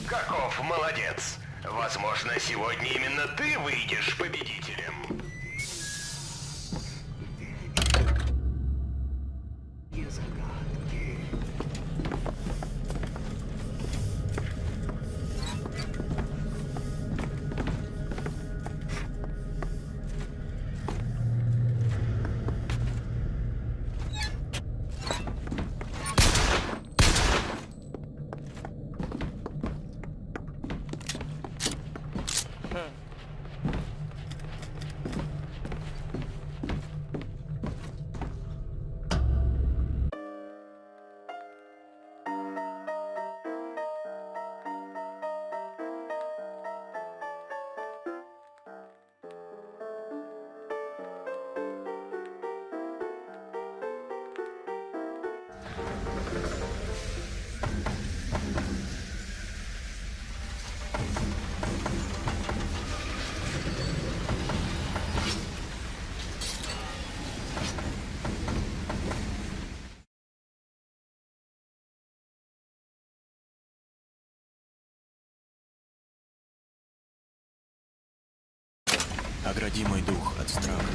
Каков молодец! Возможно, сегодня именно ты выйдешь победителем. Огради мой дух от страха.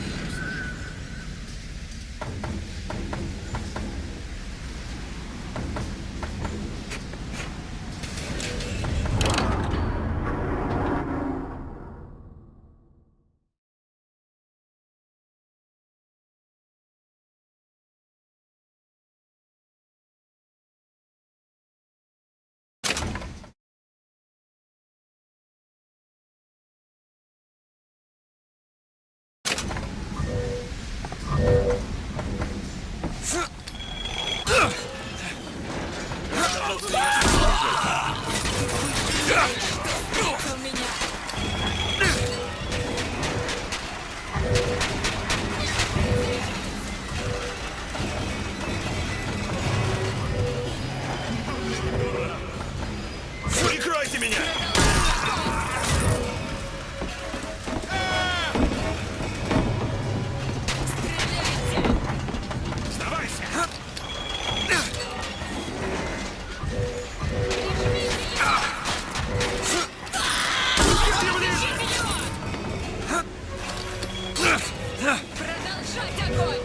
Прикройте меня! Продолжать огонь!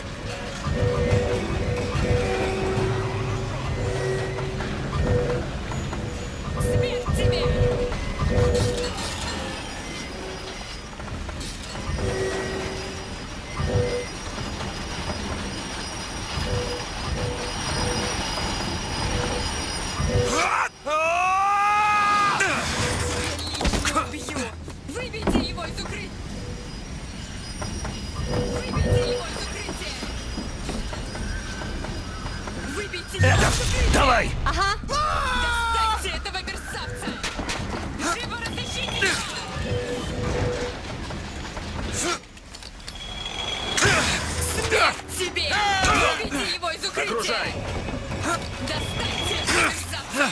Давай! Ага. Достаньте этого мерзавца! Живо разыщите его! Смерть тебе! Выбейте его из укрытия! Окружай! Достаньте этого мерзавца!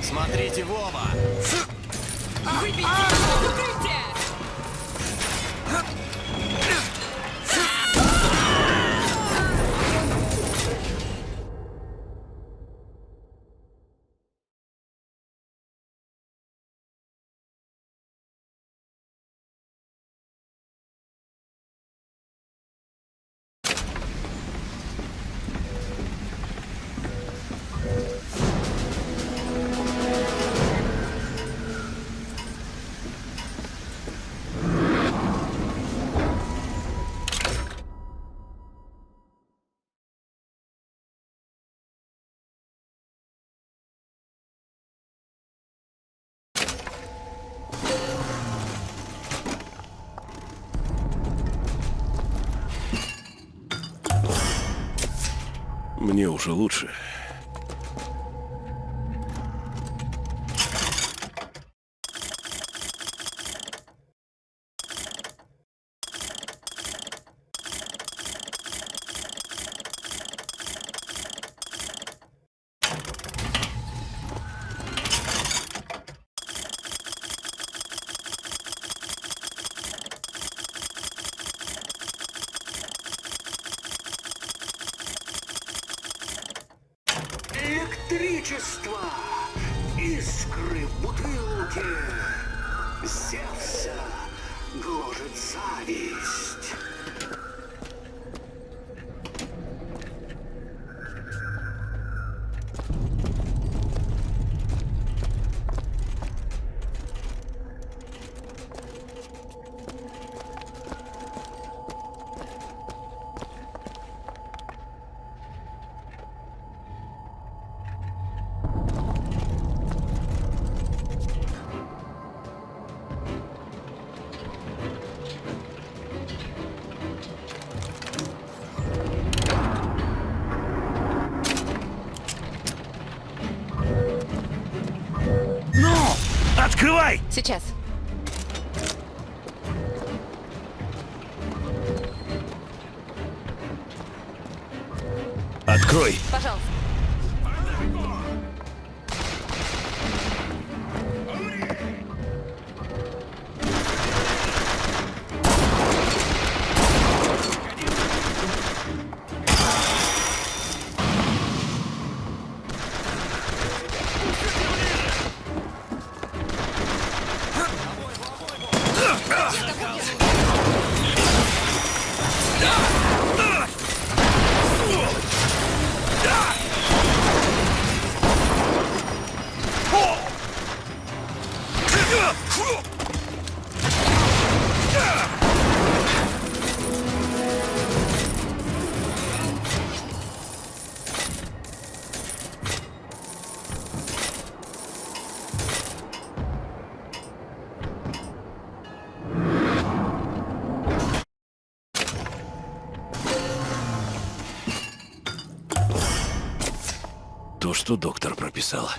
Смотрите в оба! Выбейте его из укрытия! Мне уже лучше. Электричество, искры в бутылке, Зевса гложет зависть. Открывай! Сейчас. Открой! Пожалуйста. То, что доктор прописал.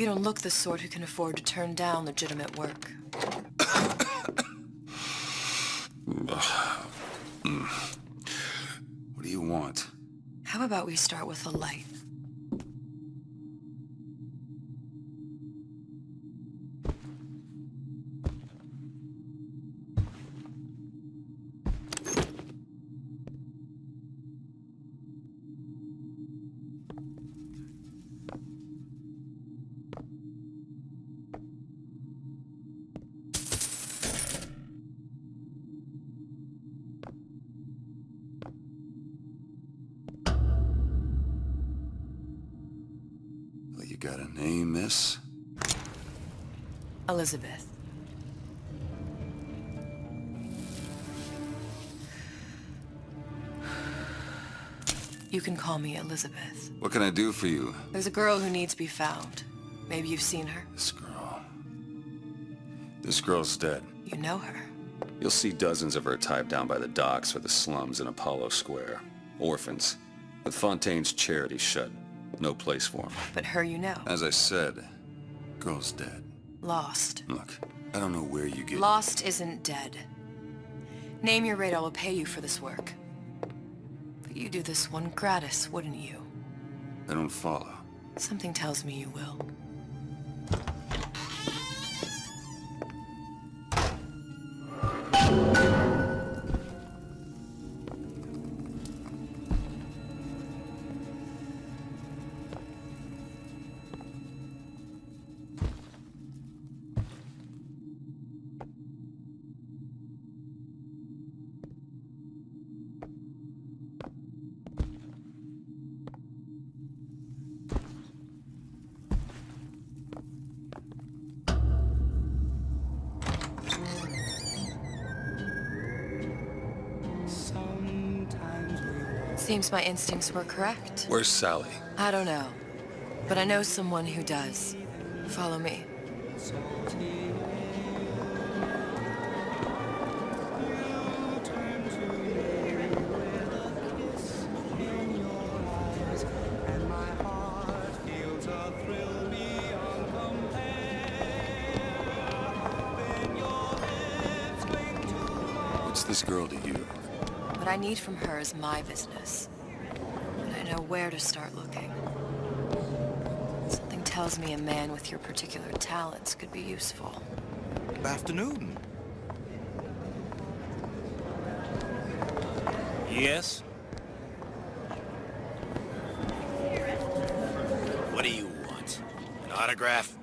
You don't look the sort who can afford to turn down legitimate work. What do you want? How about we start with a light? Well, you got a name, miss? Elizabeth. You can call me Elizabeth. What can I do for you? There's a girl who needs to be found. Maybe you've seen her. This girl. This girl's dead. You know her. You'll see dozens of her tied down by the docks or the slums in Apollo Square. Orphans. With Fontaine's charity shut. No place for them. But her you know. As I said, girl's dead. Lost. Look, I don't know where you get... Lost isn't dead. Name your rate, I will pay you for this work. But you do this one gratis, wouldn't you? I don't follow. Something tells me you will. Seems my instincts were correct. Where's Sally? I don't know, but I know someone who does. Follow me. What's this girl to you? What I need from her is my business. And I know where to start looking. Something tells me a man with your particular talents could be useful. Good afternoon. Yes? What do you want? An autograph?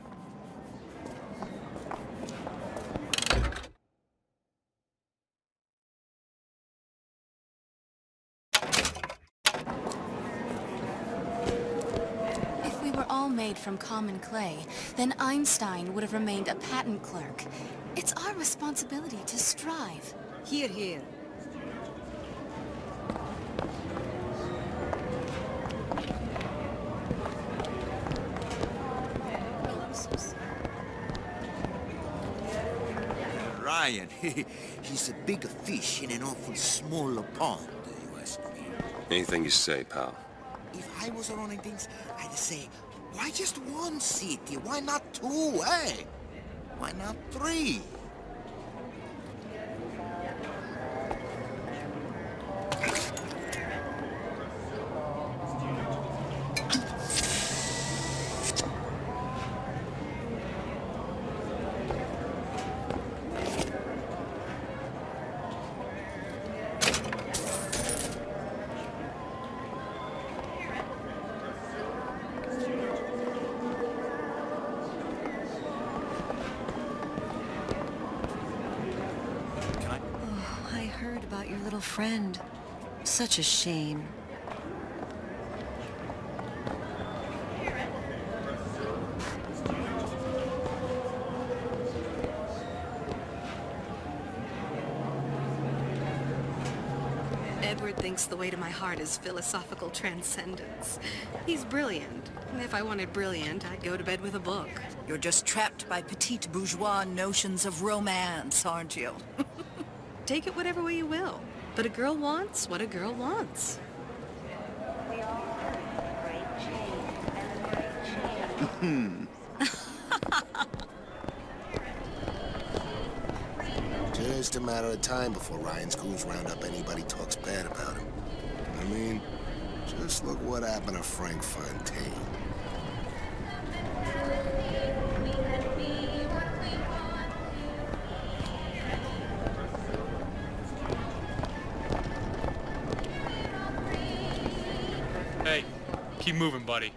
Made from common clay, then Einstein would have remained a patent clerk. It's our responsibility to strive. Here, here. Ryan, he's a bigger fish in an awful smaller pond, you ask me. Anything you say, pal. If I was running things, I'd say, why just one city? Why not two, eh? Why not three? About your little friend. Such a shame. Edward thinks the way to my heart is philosophical transcendence. He's brilliant. And if I wanted brilliant, I'd go to bed with a book. You're just trapped by petite bourgeois notions of romance, aren't you? Take it whatever way you will. But a girl wants what a girl wants. just a matter of time before Ryan's goons round up anybody talks bad about him. I mean, just look what happened to Frank Fontaine. Hey, keep moving, buddy.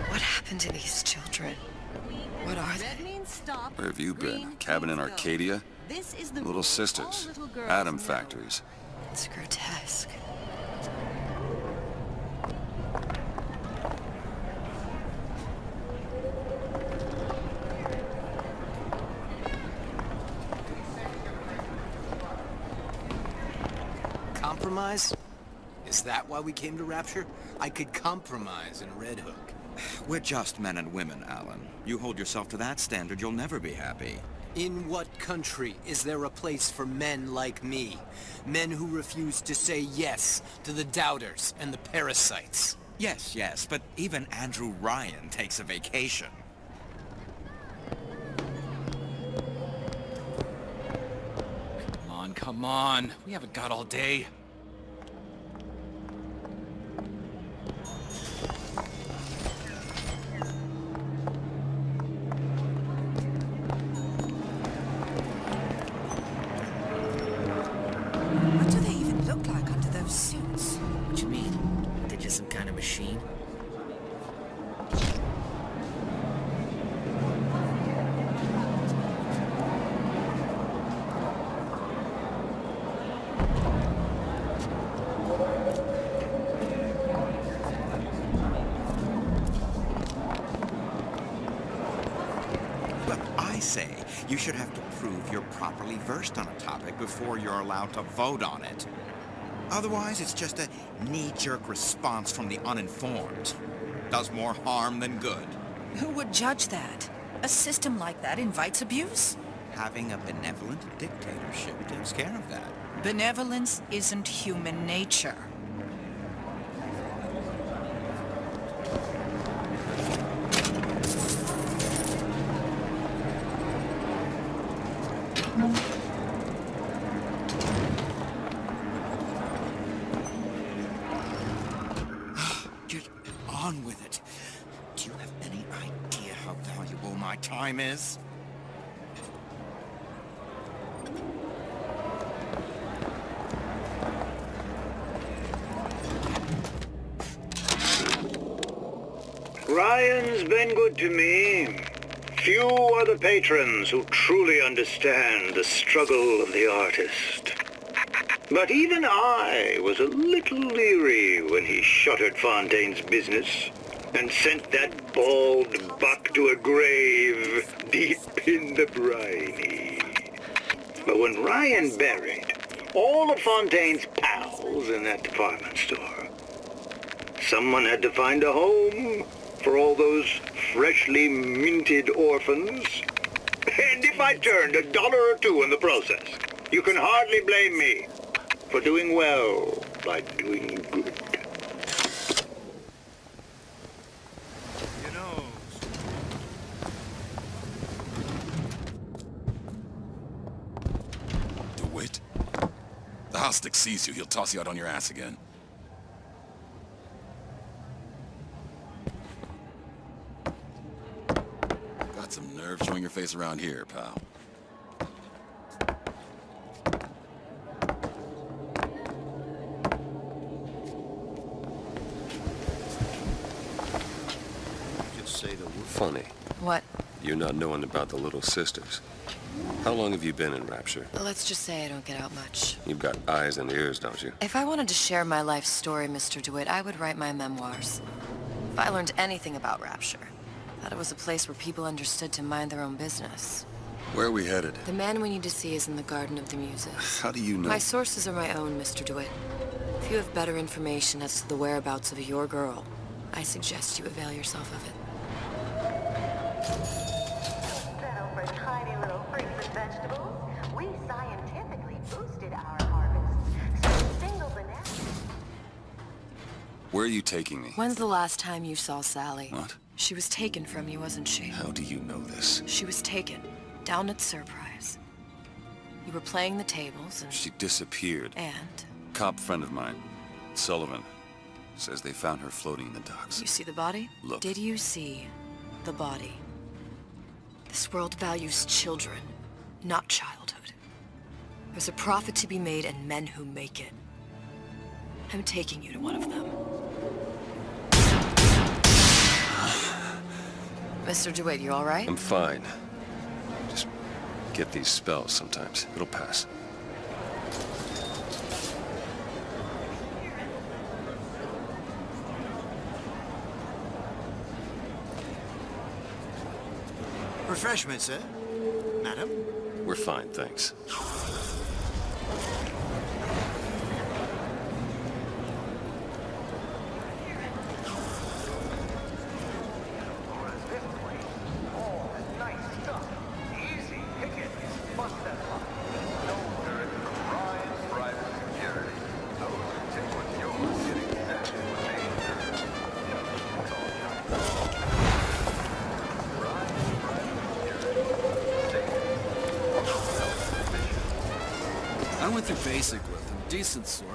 What happened to these children? What are they? Where have you been? Cabin in Arcadia? Little sisters. Atom factories. It's grotesque. Compromise? Is that why we came to Rapture? I could compromise in Red Hook. We're just men and women, Alan. You hold yourself to that standard, you'll never be happy. In what country is there a place for men like me? Men who refuse to say yes to the doubters and the parasites. Yes, yes, but even Andrew Ryan takes a vacation. Come on. We haven't got all day. What do they even look like under those suits? What you mean? They're just some kind of machine? You should have to prove you're properly versed on a topic before you're allowed to vote on it. Otherwise, it's just a knee-jerk response from the uninformed. Does more harm than good. Who would judge that? A system like that invites abuse? Having a benevolent dictatorship takes care of that. Benevolence isn't human nature. Get on with it. Do you have any idea how valuable my time is? Ryan's been good to me. Few are the patrons who truly understand the struggle of the artist. But even I was a little leery when he shuttered Fontaine's business and sent that bald buck to a grave deep in the briny. But when Ryan buried all of Fontaine's pals in that department store, someone had to find a home for all those freshly minted orphans. And if I turned $1 or $2 in the process, you can hardly blame me for doing well by doing good. You know... DeWitt? The Hostic sees you, he'll toss you out on your ass again. Got some nerve showing your face around here, pal. Funny. What? You not knowing about the little sisters. How long have you been in Rapture? Let's just say I don't get out much. You've got eyes and ears, don't you? If I wanted to share my life story, Mr. DeWitt, I would write my memoirs. If I learned anything about Rapture, thought it was a place where people understood to mind their own business. Where are we headed? The man we need to see is in the Garden of the Muses. How do you know? My sources are my own, Mr. DeWitt. If you have better information as to the whereabouts of your girl, I suggest you avail yourself of it. Settle for tiny little fruits and vegetables. We scientifically boosted our harvest. So single banana. Where are you taking me? When's the last time you saw Sally? What? She was taken from you, wasn't she? How do you know this? She was taken, down at Surprise. You were playing the tables and... She disappeared. And? Cop friend of mine, Sullivan, says they found her floating in the docks. You see the body? Look. Did you see the body? This world values children, not childhood. There's a profit to be made and men who make it. I'm taking you to one of them. Mr. DeWitt, you all right? I'm fine. Just get these spells sometimes. It'll pass. Refreshment, sir. Madam? We're fine, thanks. I went through basic with them, decent sort,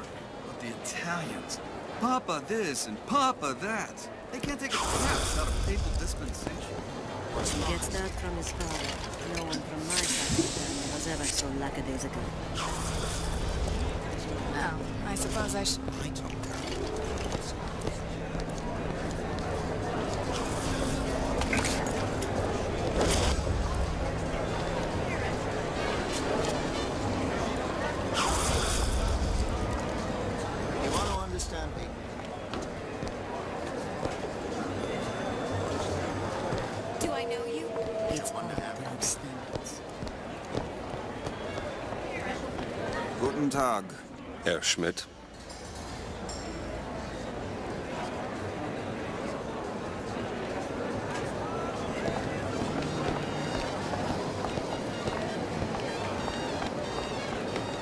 but the Italians, Papa this and Papa that. They can't take a crap without a papal dispensation. He gets that from his father. No one from my side of the family was ever so lackadaisical. Oh, I suppose I should... Do I know you? It's all about standards. Guten Tag. Herr Schmidt.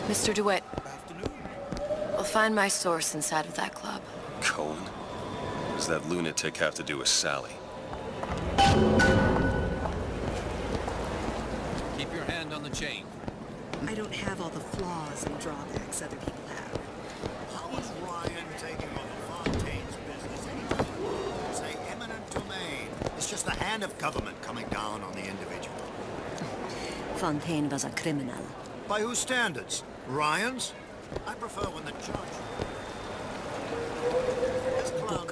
Mr. DeWitt. We'll find my source inside of that club. Cohen? What does that lunatic have to do with Sally? Keep your hand on the chain. I don't have all the flaws and drawbacks other people have. How is Ryan taking over Fontaine's business anyway? Say eminent domain. It's just the hand of government coming down on the individual. Fontaine was a criminal. By whose standards? Ryan's? I prefer when the judge... This clown... All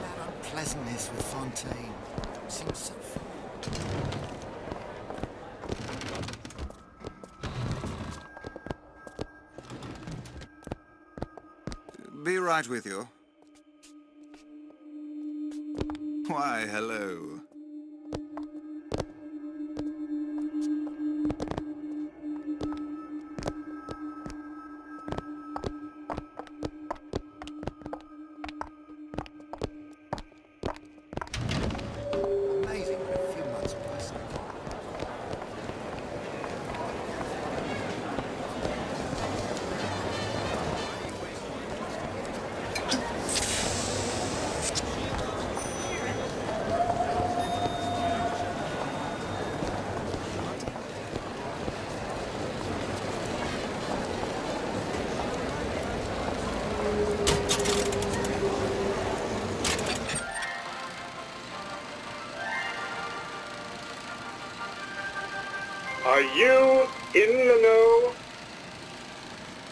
that unpleasantness with Fontaine seems so fun. Be right with you. Why, hello. Amazing what a few months pass. Are you in the know?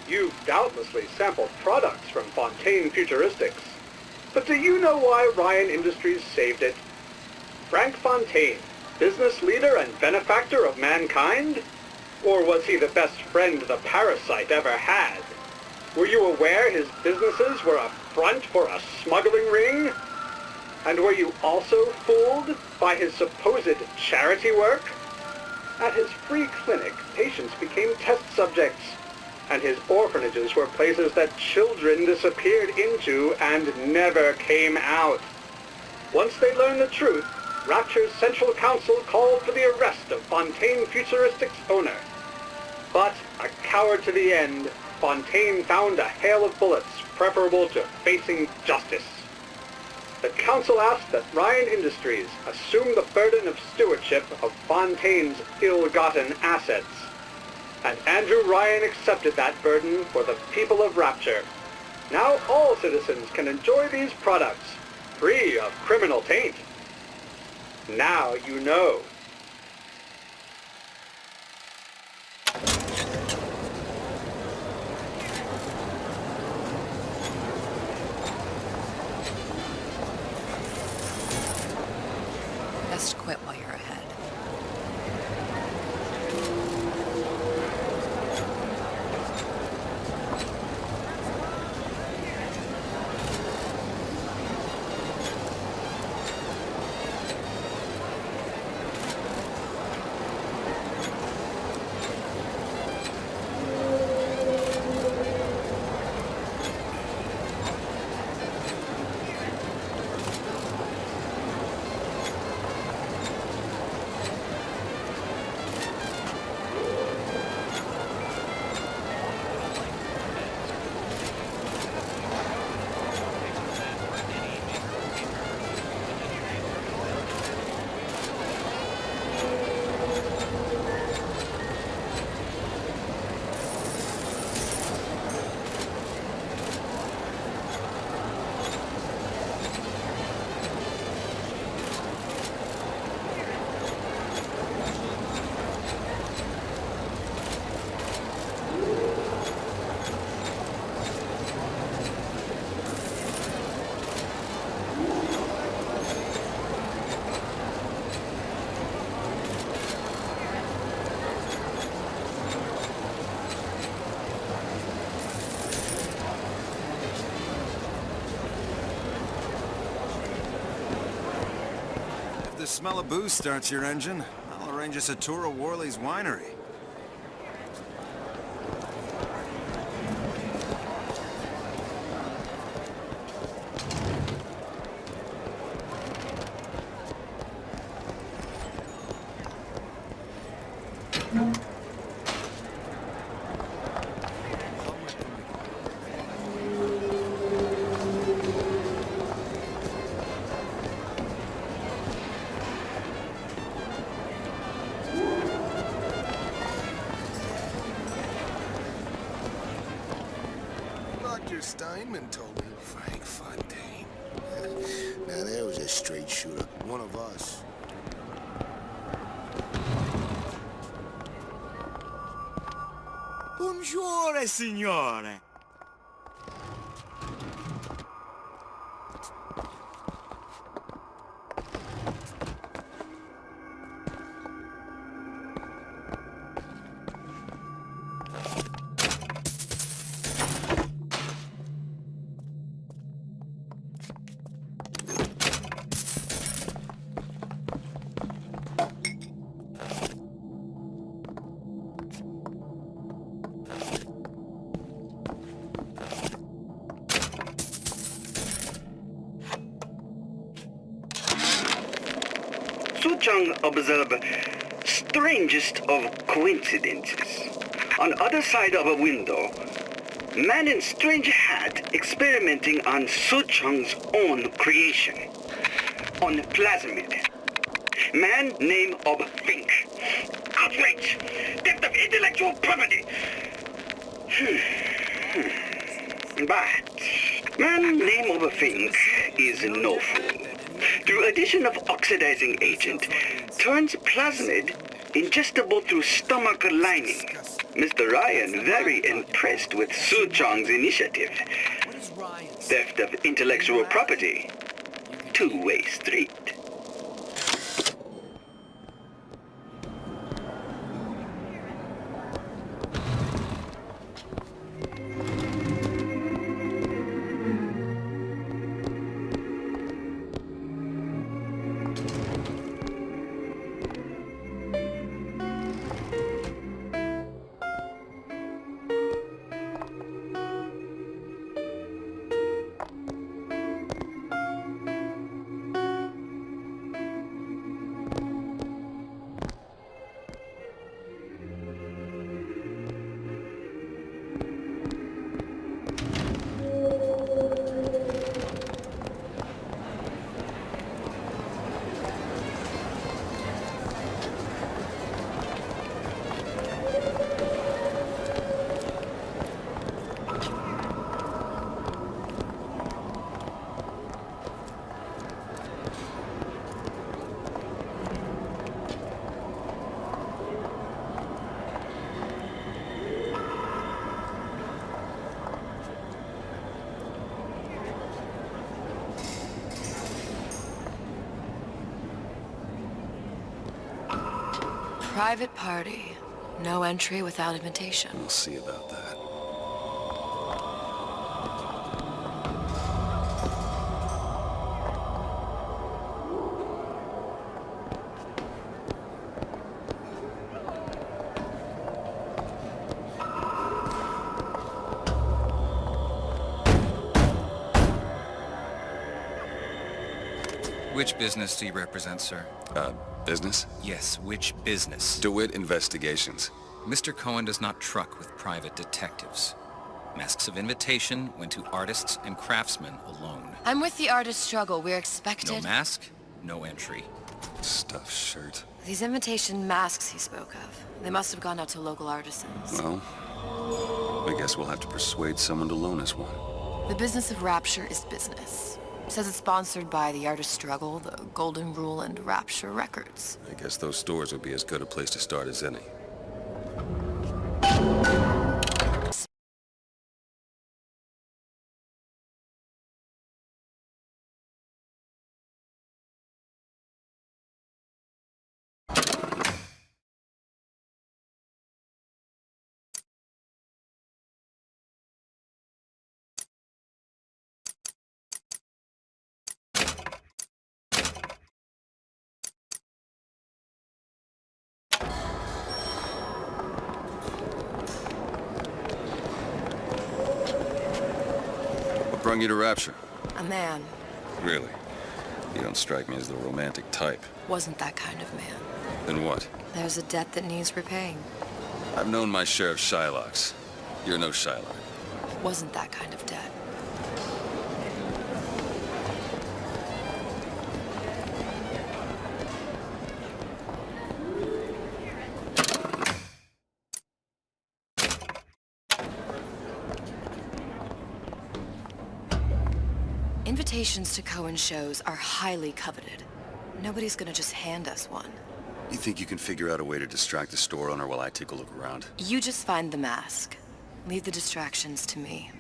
You've doubtlessly sampled products from Fontaine Futuristics. But do you know why Ryan Industries saved it? Frank Fontaine, business leader and benefactor of mankind? Or was he the best friend the parasite ever had? Were you aware his businesses were a front for a smuggling ring? And were you also fooled by his supposed charity work? At his free clinic, patients became test subjects, and his orphanages were places that children disappeared into and never came out. Once they learned the truth, Rapture's Central Council called for the arrest of Fontaine Futuristics' owner. But, a coward to the end, Fontaine found a hail of bullets preferable to facing justice. The council asked that Ryan Industries assume the burden of stewardship of Fontaine's ill-gotten assets. And Andrew Ryan accepted that burden for the people of Rapture. Now all citizens can enjoy these products, free of criminal taint. Now you know. Best quit while you're ahead. The smell of booze starts your engine, I'll arrange us a tour of Worley's winery. Steinman told me. Frank Fontaine. Now there was a straight shooter. One of us. Buongiorno, signore. Suchong observed strangest of coincidences. On other side of a window, man in strange hat experimenting on Suchong's own creation. On plasmid. Man name of Fink. Outrage! Theft of intellectual property! But man name of Fink is no fool. Through addition of oxidizing agent, turns plasmid ingestible through stomach lining. Mr. Ryan very impressed with Suchong's initiative. Theft of intellectual property. Two-way street. Private party. No entry without invitation. We'll see about that. Which business do you represent, sir? Business? Yes, which business? DeWitt Investigations. Mr. Cohen does not truck with private detectives. Masks of invitation went to artists and craftsmen alone. I'm with the artist struggle. We're expected... No mask, no entry. Stuffed shirt. These invitation masks he spoke of. They must have gone out to local artisans. Well, I guess we'll have to persuade someone to loan us one. The business of Rapture is business. Says it's sponsored by the Artist Struggle, the Golden Rule, and Rapture Records. I guess those stores would be as good a place to start as any. What brung you to Rapture? A man. Really? You don't strike me as the romantic type. Wasn't that kind of man. Then what? There's a debt that needs repaying. I've known my share of Shylocks. You're no Shylock. Wasn't that kind of debt. Invitations to Cohen shows are highly coveted. Nobody's gonna just hand us one. You think you can figure out a way to distract the store owner while I take a look around? You just find the mask. Leave the distractions to me.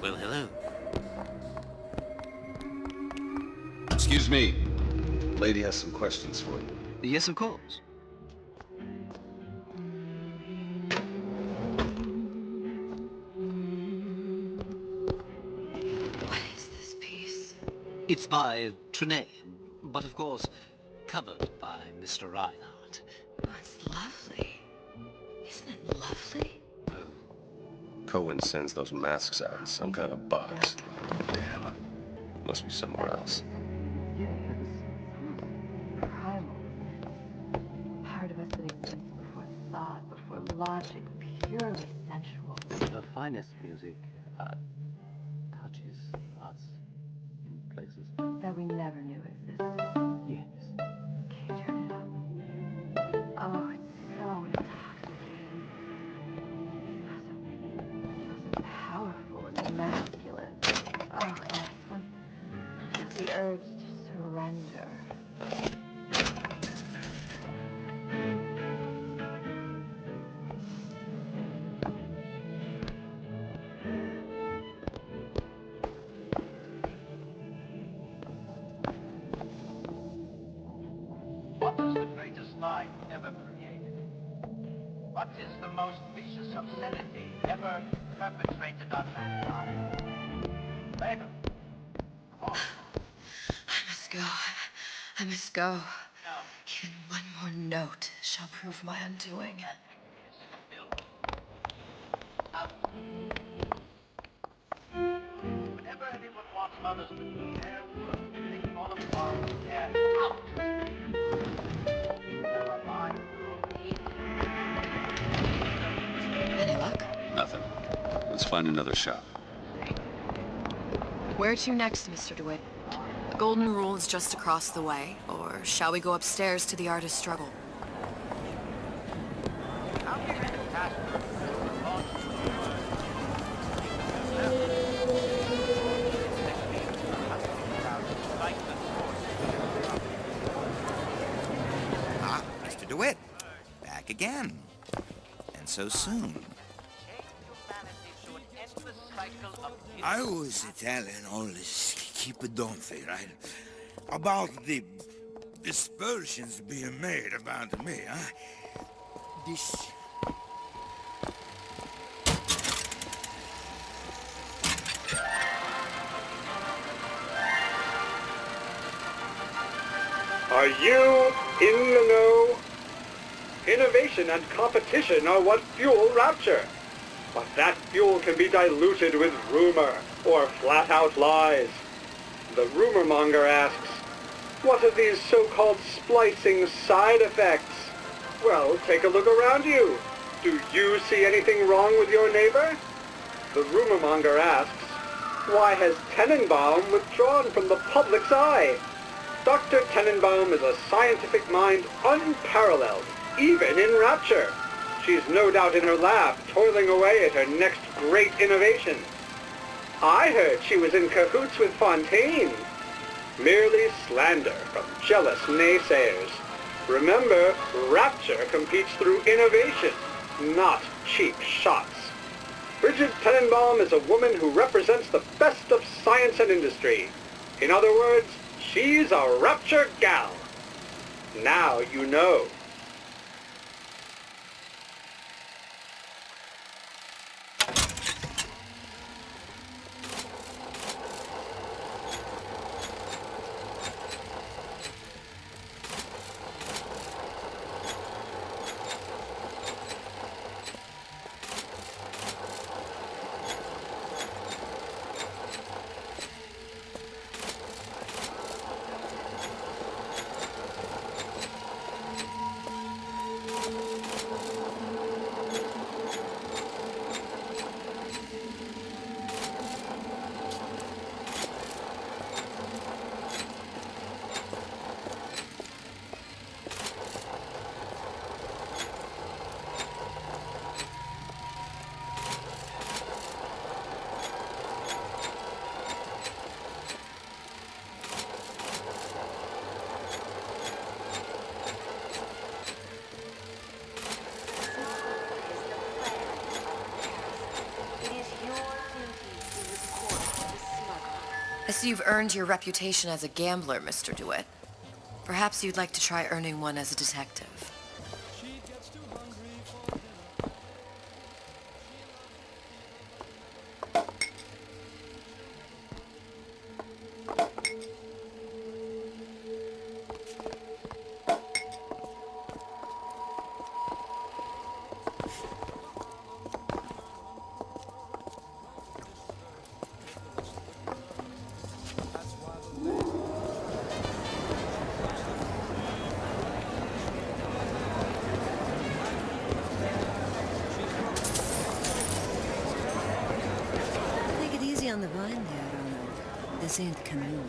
Well, hello. Excuse me. Lady has some questions for you. Yes, of course. It's by Trine, but of course, covered by Mr. Reinhardt. Oh, it's lovely. Isn't it lovely? Cohen sends those masks out in some kind of box. Damn. Must be somewhere else. Primal. Part of us that exists before thought, before logic, purely sensual. The finest music touches us in places that we never knew existed. Yes. Can you turn it up? Oh, it's so intoxicating. So powerful and masculine. Oh, yes. The urge to surrender. What is the greatest lie ever created? What is the most vicious obscenity ever perpetrated on mankind? Later. I must go. I must go. Even one more note shall prove my undoing. Whenever anyone wants others to be there, they call them foreign. Yeah, out! Never mind. Any luck? Nothing. Let's find another shop. Where to next, Mr. DeWitt? The Golden Rule is just across the way, or shall we go upstairs to the Artist Struggle? Ah, Mr. DeWitt. Back again. And so soon. I was telling all this Keep right? About the dispersions being made about me, huh? This... Are you in the know? Innovation and competition are what fuel rapture. But that fuel can be diluted with rumor or flat-out lies. The rumor monger asks, what are these so-called splicing side effects? Well, take a look around you. Do you see anything wrong with your neighbor? The rumor monger asks, why has Tenenbaum withdrawn from the public's eye? Dr. Tenenbaum is a scientific mind unparalleled, even in rapture. She's no doubt in her lab, toiling away at her next great innovation. I heard she was in cahoots with Fontaine. Merely slander from jealous naysayers. Remember, rapture competes through innovation, not cheap shots. Bridget Tenenbaum is a woman who represents the best of science and industry. In other words, she's a rapture gal. Now you know. I see you've earned your reputation as a gambler, Mr. DeWitt. Perhaps you'd like to try earning one as a detective. On the vine there, Ronald. This ain't canoe.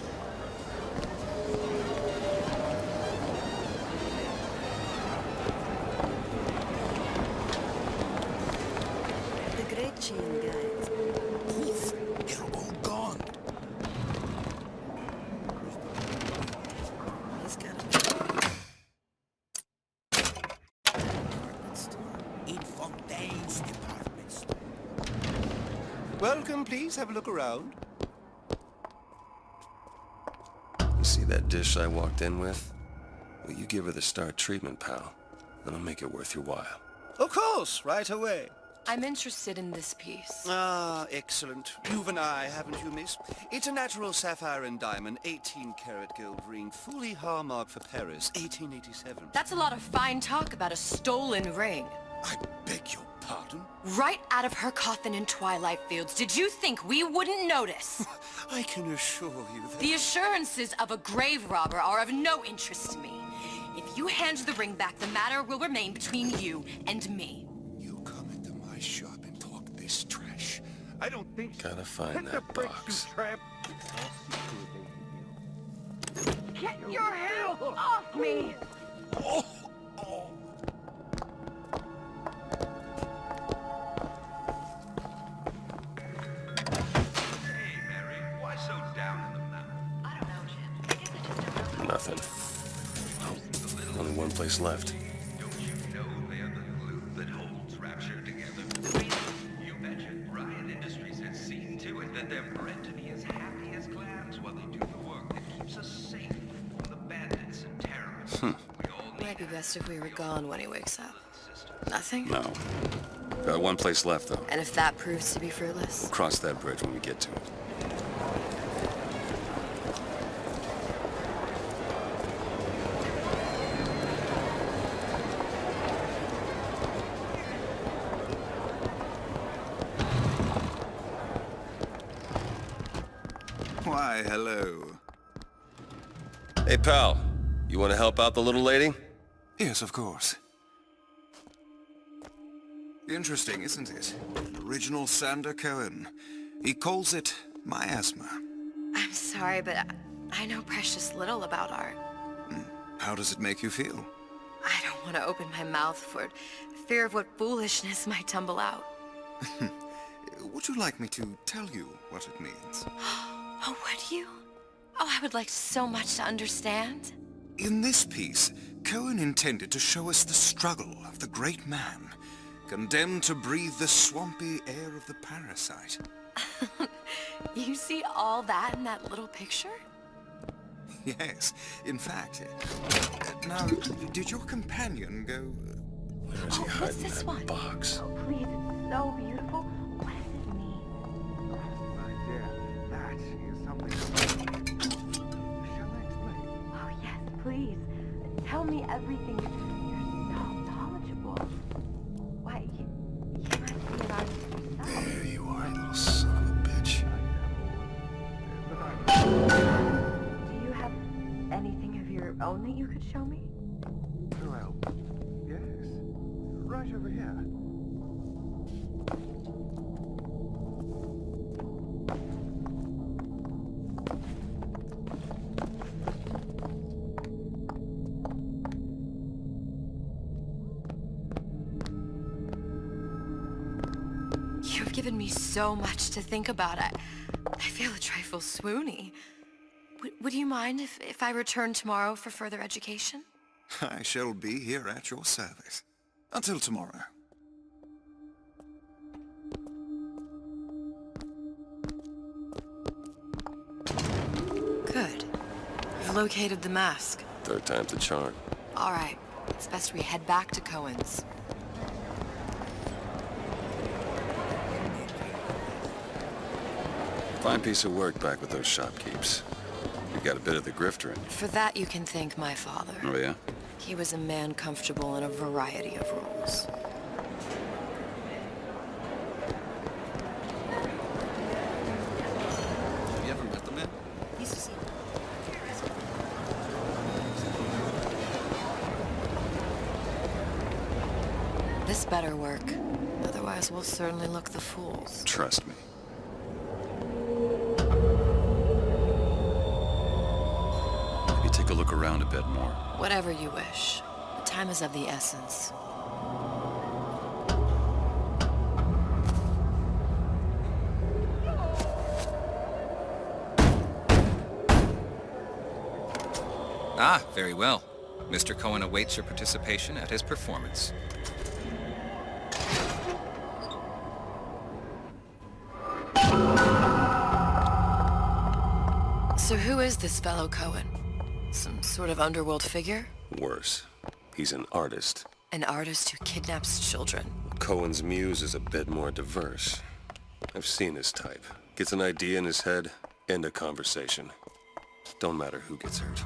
The great chain guides. Poof! They're all gone. He's got In Fontaine's department store. Welcome, please have a look around. You see that dish I walked in with? Well, you give her the star treatment, pal. Then I'll make it worth your while. Of course, right away. I'm interested in this piece. Ah, excellent. You've an eye, haven't you, miss? It's a natural sapphire and diamond, 18-karat gold ring, fully hallmarked for Paris, 1887. That's a lot of fine talk about a stolen ring. I beg your pardon? Right out of her coffin in Twilight Fields. Did you think we wouldn't notice? I can assure you that... The assurances of a grave robber are of no interest to me. If you hand the ring back, the matter will remain between you and me. You come into my shop and talk this trash. I don't think so. Gotta find that box. Get your hands off me! Oh! Nothing. Oh, only one place left. Don't you know they are the glue that holds Rapture together? You betcha. Ryan Industries has seen to it that they're bred to be as happy as clams while they do the work that keeps us safe from the bandits and terrorists. best if we were gone when he wakes up. Nothing? No. Got one place left, though. And if that proves to be fruitless? We'll cross that bridge when we get to it. Why, hello. Hey, pal. You want to help out the little lady? Yes, of course. Interesting, isn't it? Original Sander Cohen. He calls it miasma. I'm sorry, but I know precious little about art. How does it make you feel? I don't want to open my mouth for fear of what foolishness might tumble out. Would you like me to tell you what it means? Oh, would you? Oh, I would like so much to understand. In this piece, Cohen intended to show us the struggle of the great man, condemned to breathe the swampy air of the parasite. You see all that in that little picture? Yes, in fact. Now, did your companion go... Where is he hiding this that one? box? Oh, please, it's so beautiful. What does it mean? My dear, that is something... Shall I explain? Oh, yes, please. Tell me everything. You're so knowledgeable. Why, you must be an artist yourself. There you are, you little son of a bitch. Do you have anything of your own that you could show me? Well, yes. Right over here. You've given me so much to think about. I feel a trifle swoony. Would you mind if I return tomorrow for further education? I shall be here at your service. Until tomorrow. Good. You've located the mask. Third time's the charm. All right. It's best we head back to Cohen's. Fine piece of work back with those shopkeepers. You got a bit of the grifter in you. For that, you can thank my father. Oh, yeah? He was a man comfortable in a variety of roles. You ever met the man? He's just... This better work. Otherwise, we'll certainly look the fools. Trust me. Maybe take a look around a bit more. Whatever you wish. Time is of the essence. Ah, very well. Mr. Cohen awaits your participation at his performance. So who is this fellow Cohen? Some sort of underworld figure? Worse. He's an artist. An artist who kidnaps children. Cohen's muse is a bit more diverse. I've seen his type. Gets an idea in his head, end a conversation. Don't matter who gets hurt.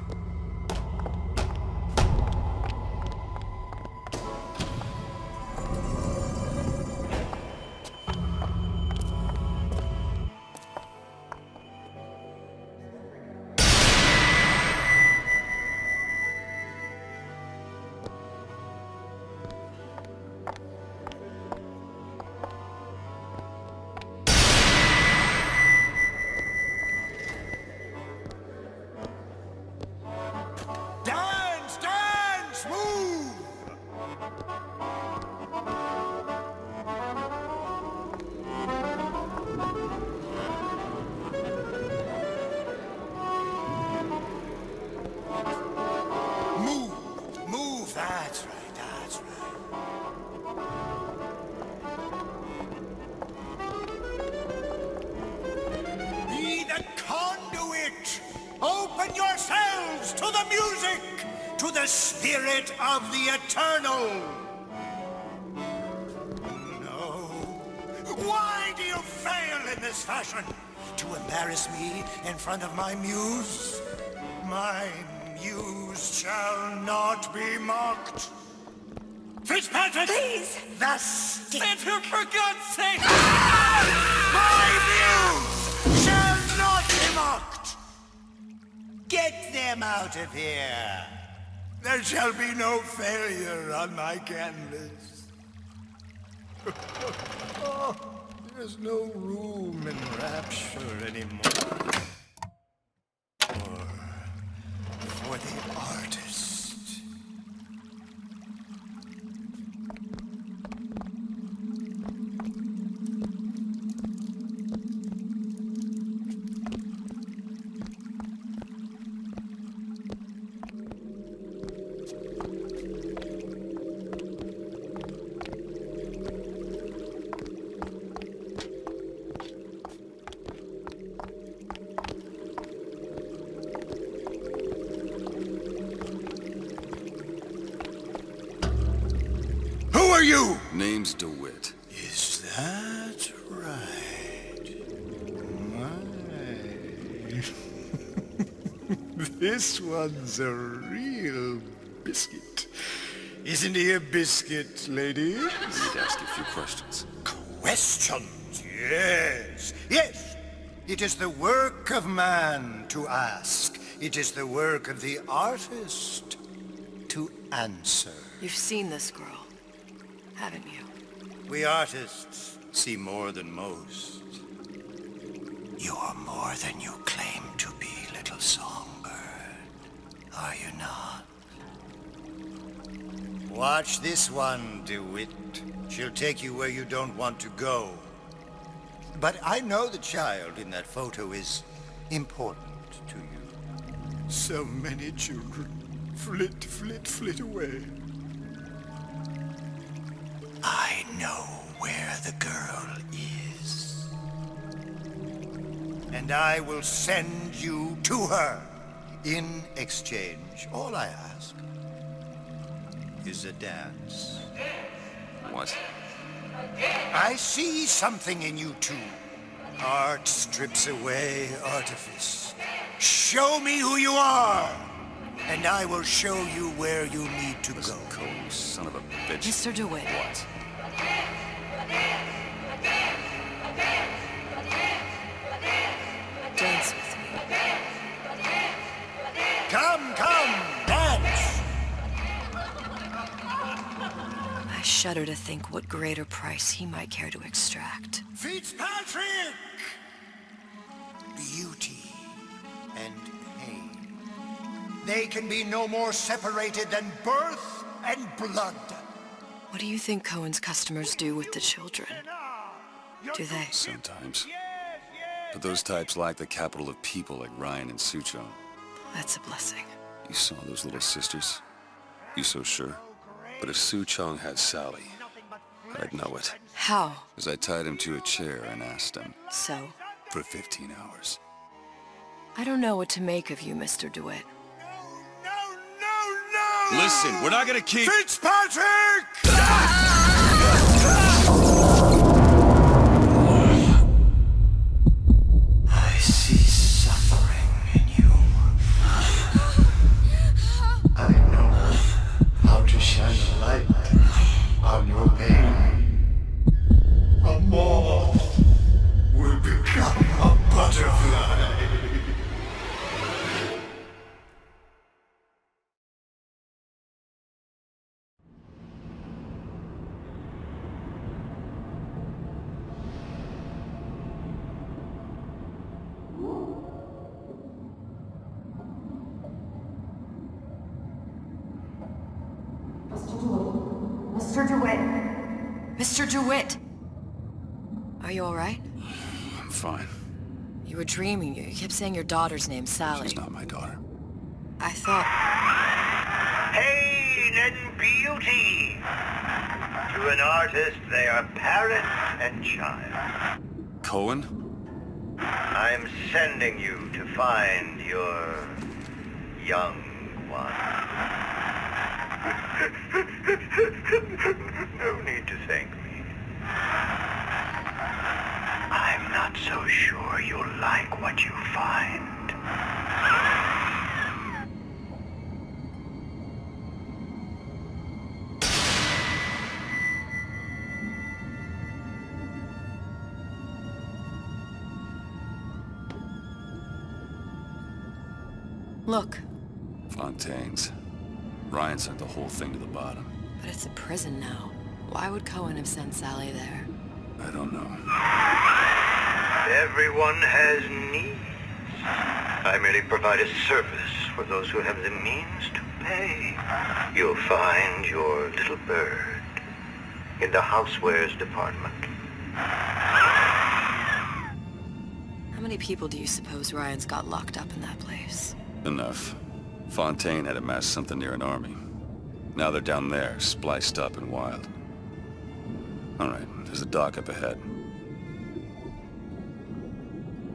Dance, dance, move! Move, that's right, that's right. Be the conduit! Open yourselves to the music! to the spirit of the eternal. No. Why do you fail in this fashion? To embarrass me in front of my muse? My muse shall not be mocked. Fitzpatrick! Please! The stick! Enter, for God's sake! My muse shall not be mocked! Get them out of here! There shall be no failure on my canvas. Oh, there's no room in rapture anymore. For the artist. You? Name's DeWitt. Is that right? My. This one's a real biscuit. Isn't he a biscuit, lady? I need to ask you a few questions. Questions? Yes. Yes. It is the work of man to ask. It is the work of the artist to answer. You've seen this girl, haven't you? We artists see more than most. You're more than you claim to be, little songbird. Are you not? Watch this one, DeWitt. She'll take you where you don't want to go. But I know the child in that photo is important to you. So many children flit, flit, flit away. I know where the girl is. And I will send you to her. In exchange, all I ask is a dance. What? I see something in you two. Art strips away artifice. Show me who you are, and I will show you where you need to go. Cohen, son of a bitch. Mr. DeWitt. What? Dance with me. Come, dance! I shudder to think what greater price he might care to extract. Fitzpatrick! Beauty and pain. They can be no more separated than birth and blood. What do you think Cohen's customers do with the children? Do they? Sometimes. But those types lack the capital of people like Ryan and Suchong. That's a blessing. You saw those little sisters? You so sure? But if Suchong had Sally, I'd know it. How? As I tied him to a chair and asked him. So? For 15 hours. I don't know what to make of you, Mr. DeWitt. No! Listen, we're not gonna keep... Fitzpatrick! I see suffering in you. I know how to shine a light on your pain. A moth will become a butterfly. Mr. DeWitt. Mr. DeWitt! Are you all right? I'm fine. You were dreaming. You kept saying your daughter's name, Sally. She's not my daughter. I thought... Pain and beauty. To an artist, they are parent and child. Cohen? I'm sending you to find your young one. No need to thank me. I'm not so sure you'll like what you find. Look. Fontaine's. Ryan sent the whole thing to the bottom. But it's a prison now. Why would Cohen have sent Sally there? I don't know. Everyone has needs. I merely provide a service for those who have the means to pay. You'll find your little bird in the housewares department. How many people do you suppose Ryan's got locked up in that place? Enough. Fontaine had amassed something near an army. Now they're down there, spliced up and wild. Alright, there's a dock up ahead.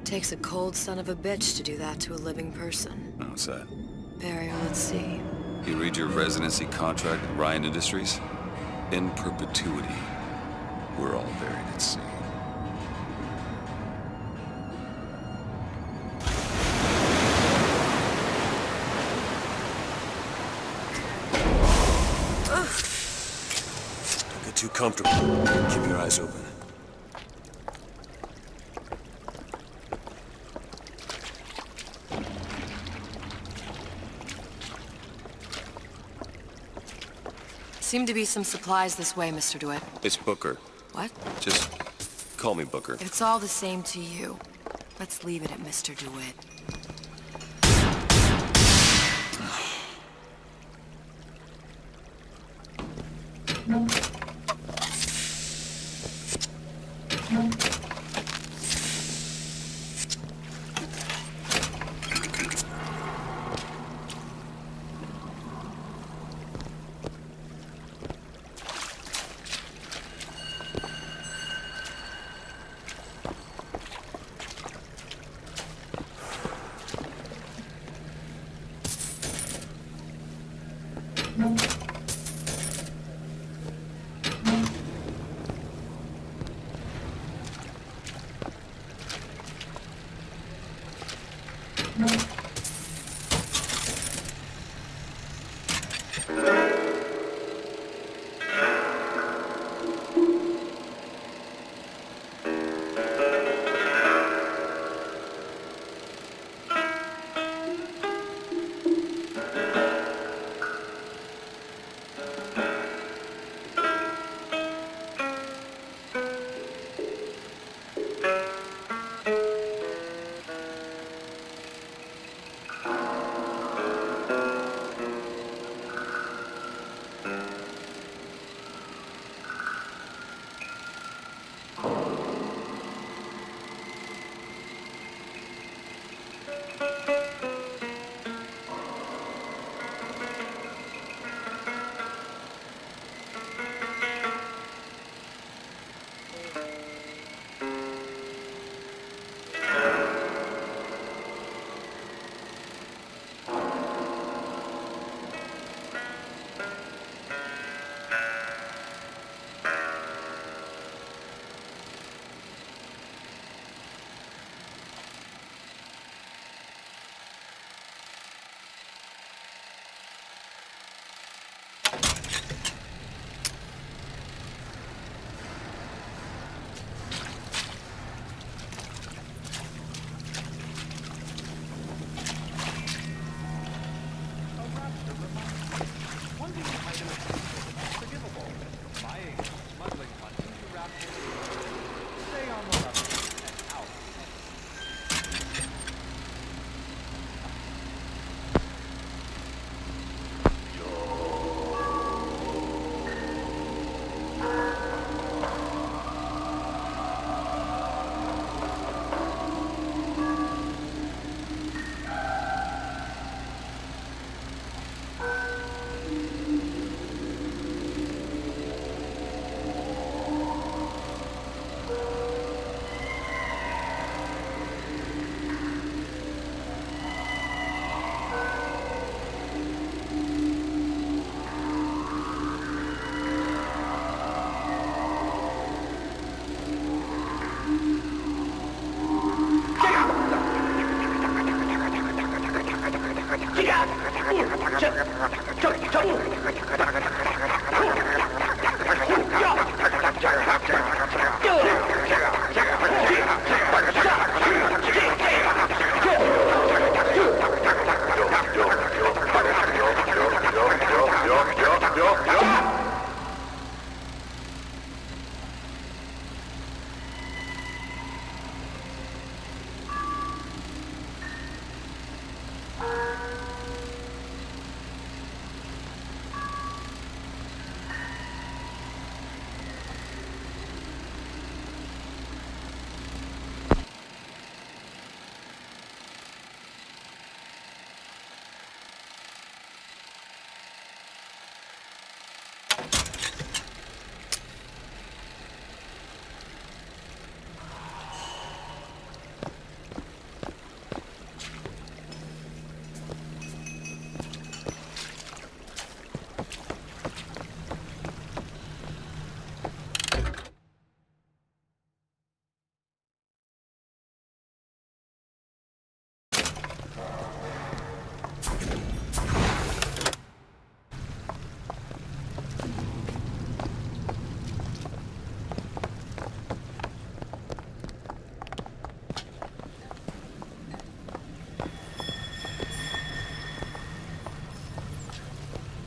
Takes a cold son of a bitch to do that to a living person. Oh, what's that? Barry, let's see. You read your residency contract with Ryan Industries? In perpetuity, we're all buried at sea. Don't get too comfortable. Keep your eyes open. Seem to be some supplies this way, Mr. DeWitt. It's Booker. What? Just call me Booker. If it's all the same to you, let's leave it at Mr. DeWitt.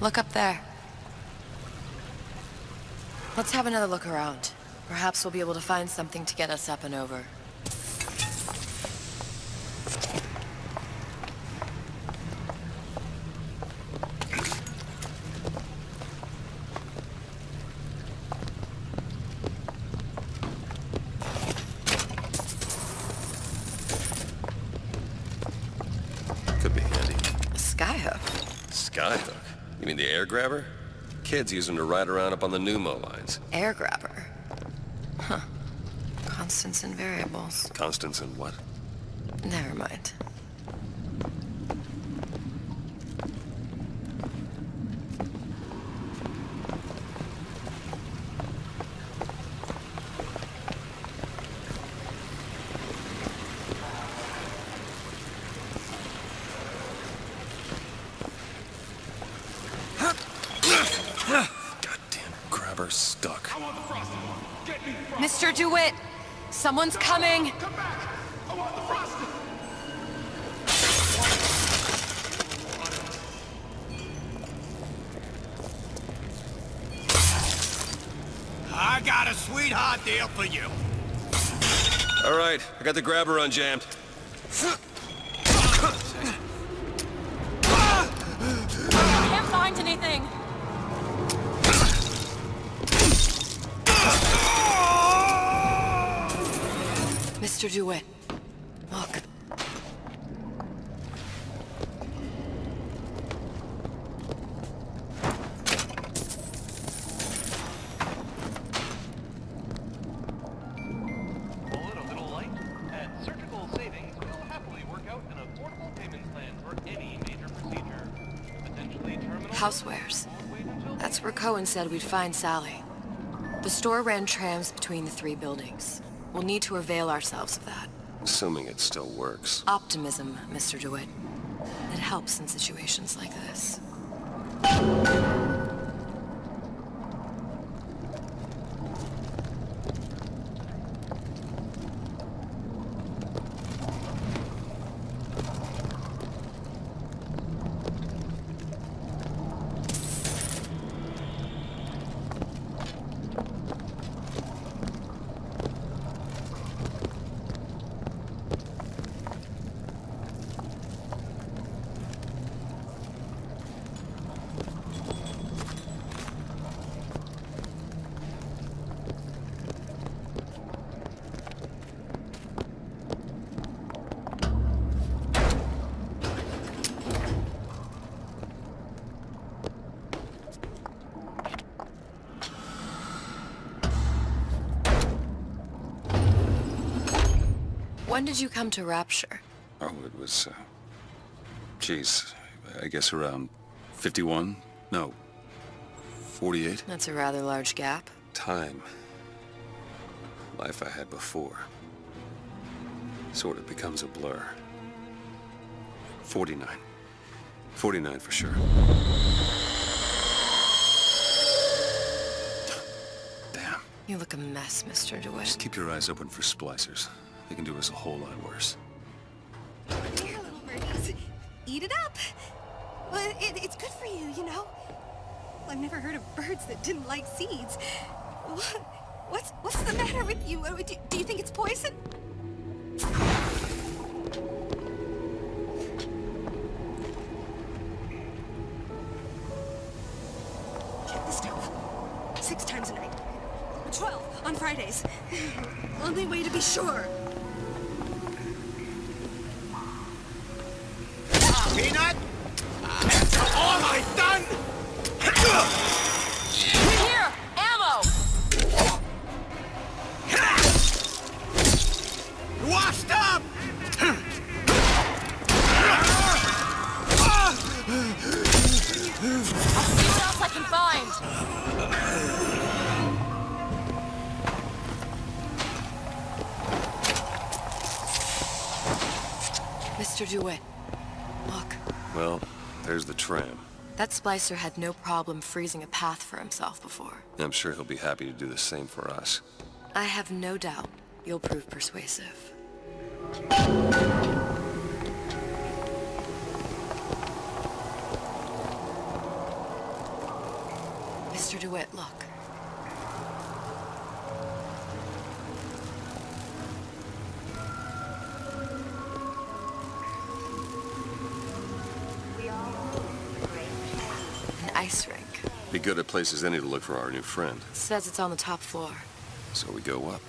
Look up there. Let's have another look around. Perhaps we'll be able to find something to get us up and over. Could be handy. A skyhook? Skyhook? You mean the air grabber? Kids use them to ride around up on the pneumo lines. Air grabber? Huh. Constants and variables. Constants and what? Never mind. Goddamn grabber stuck. Mr. DeWitt! Someone's coming! I got a sweetheart deal for you. All right, I got the grabber unjammed. Can't find anything! Mr. DeWitt, look. Bullet a little light? At Surgical Savings, we'll happily work out an affordable payment plan for any major procedure. Potentially terminal... Housewares. That's where Cohen said we'd find Sally. The store ran trams between the three buildings. We'll need to avail ourselves of that. Assuming it still works. Optimism, Mr. DeWitt. It helps in situations like this. When did you come to Rapture? Oh, it was, geez, I guess around 51? No, 48? That's a rather large gap. Time. Life I had before. Sort of becomes a blur. 49. 49 for sure. Damn. You look a mess, Mr. DeWitt. Just keep your eyes open for splicers. They can do us a whole lot worse. Here, little birdies. Eat it up. Well, it's good for you, you know. I've never heard of birds that didn't like seeds. What's the matter with you? Do you think it's poison? Check the stove. 6 times a night. 12 on Fridays. Only way to be sure. Peanut? That's all I've done! Here! Ammo! Washed up! I'll see what else I can find! Mr. DeWitt, look. Well, there's the tram. That splicer had no problem freezing a path for himself before. I'm sure he'll be happy to do the same for us. I have no doubt you'll prove persuasive. Mr. DeWitt, look. An ice rink. Be good at places any to look for our new friend. It says it's on the top floor. So we go up.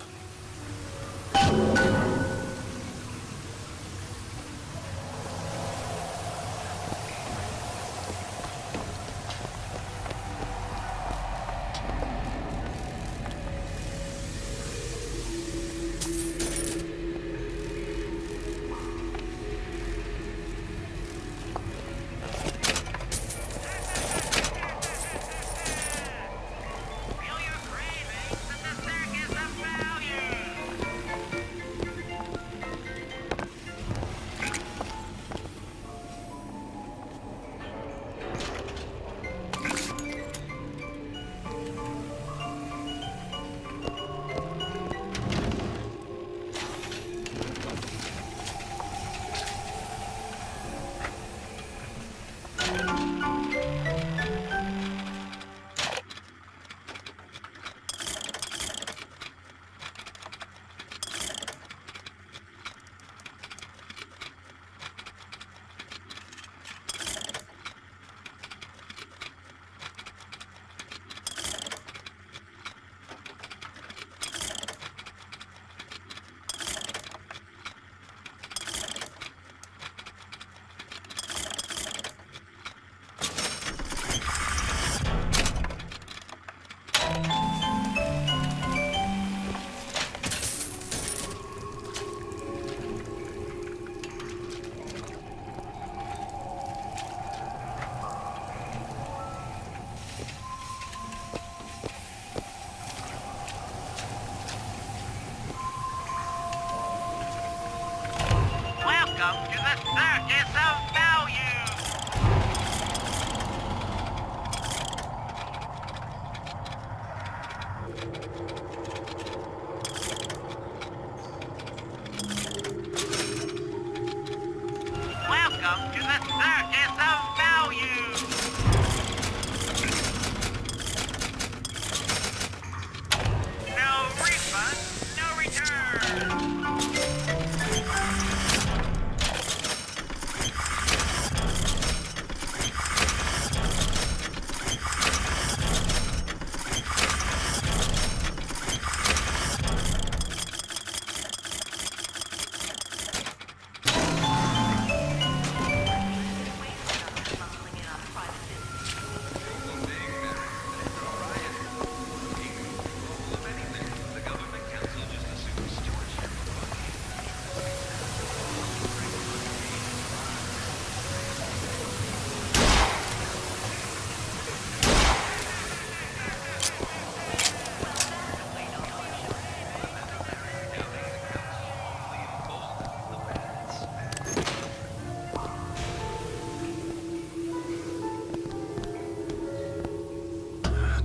Welcome to the circus of value! Welcome to the circus of value! No refund, no return!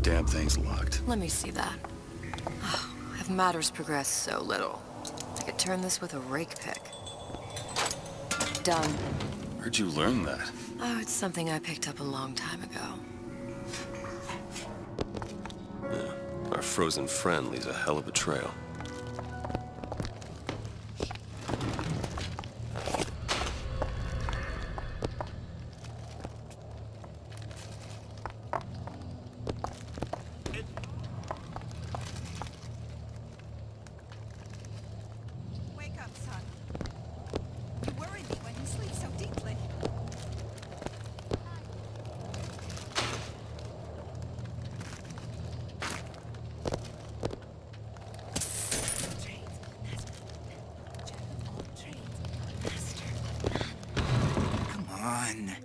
Damn thing's locked. Let me see that. Oh, have matters progressed so little? I could turn this with a rake pick. Done. Where'd you learn that? Oh, it's something I picked up a long time ago. Yeah, our frozen friend leaves a hell of a trail.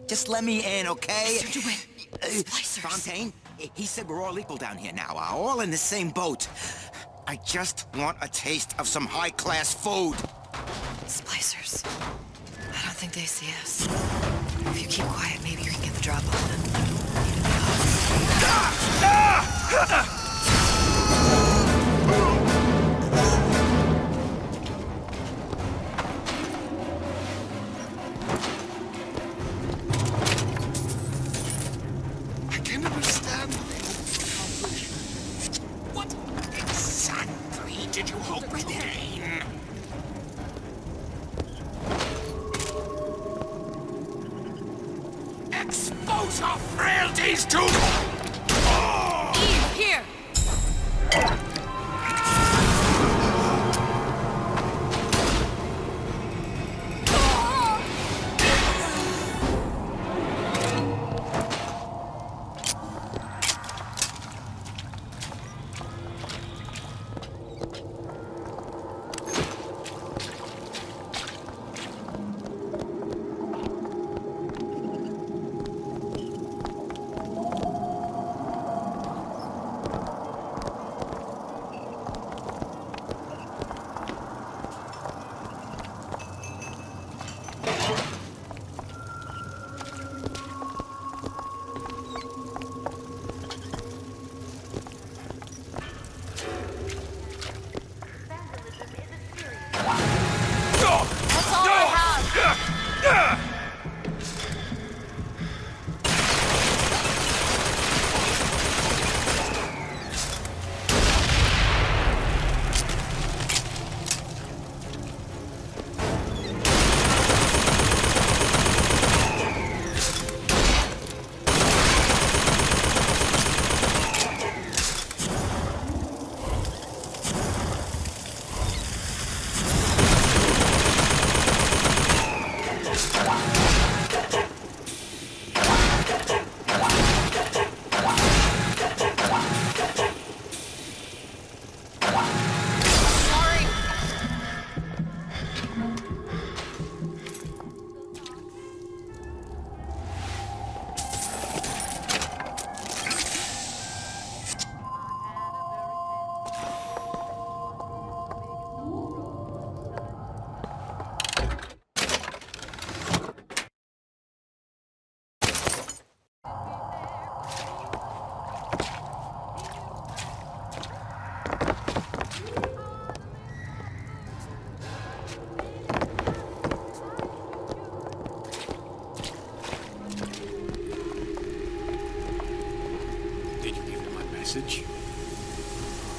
Just let me in, okay? Mr. DeWitt, Splicers. Fontaine, he said we're all equal down here now, all in the same boat. I just want a taste of some high-class food. Splicers. I don't think they see us. If you keep quiet, maybe you can get the drop on them. Those are frailties too! Eve, here!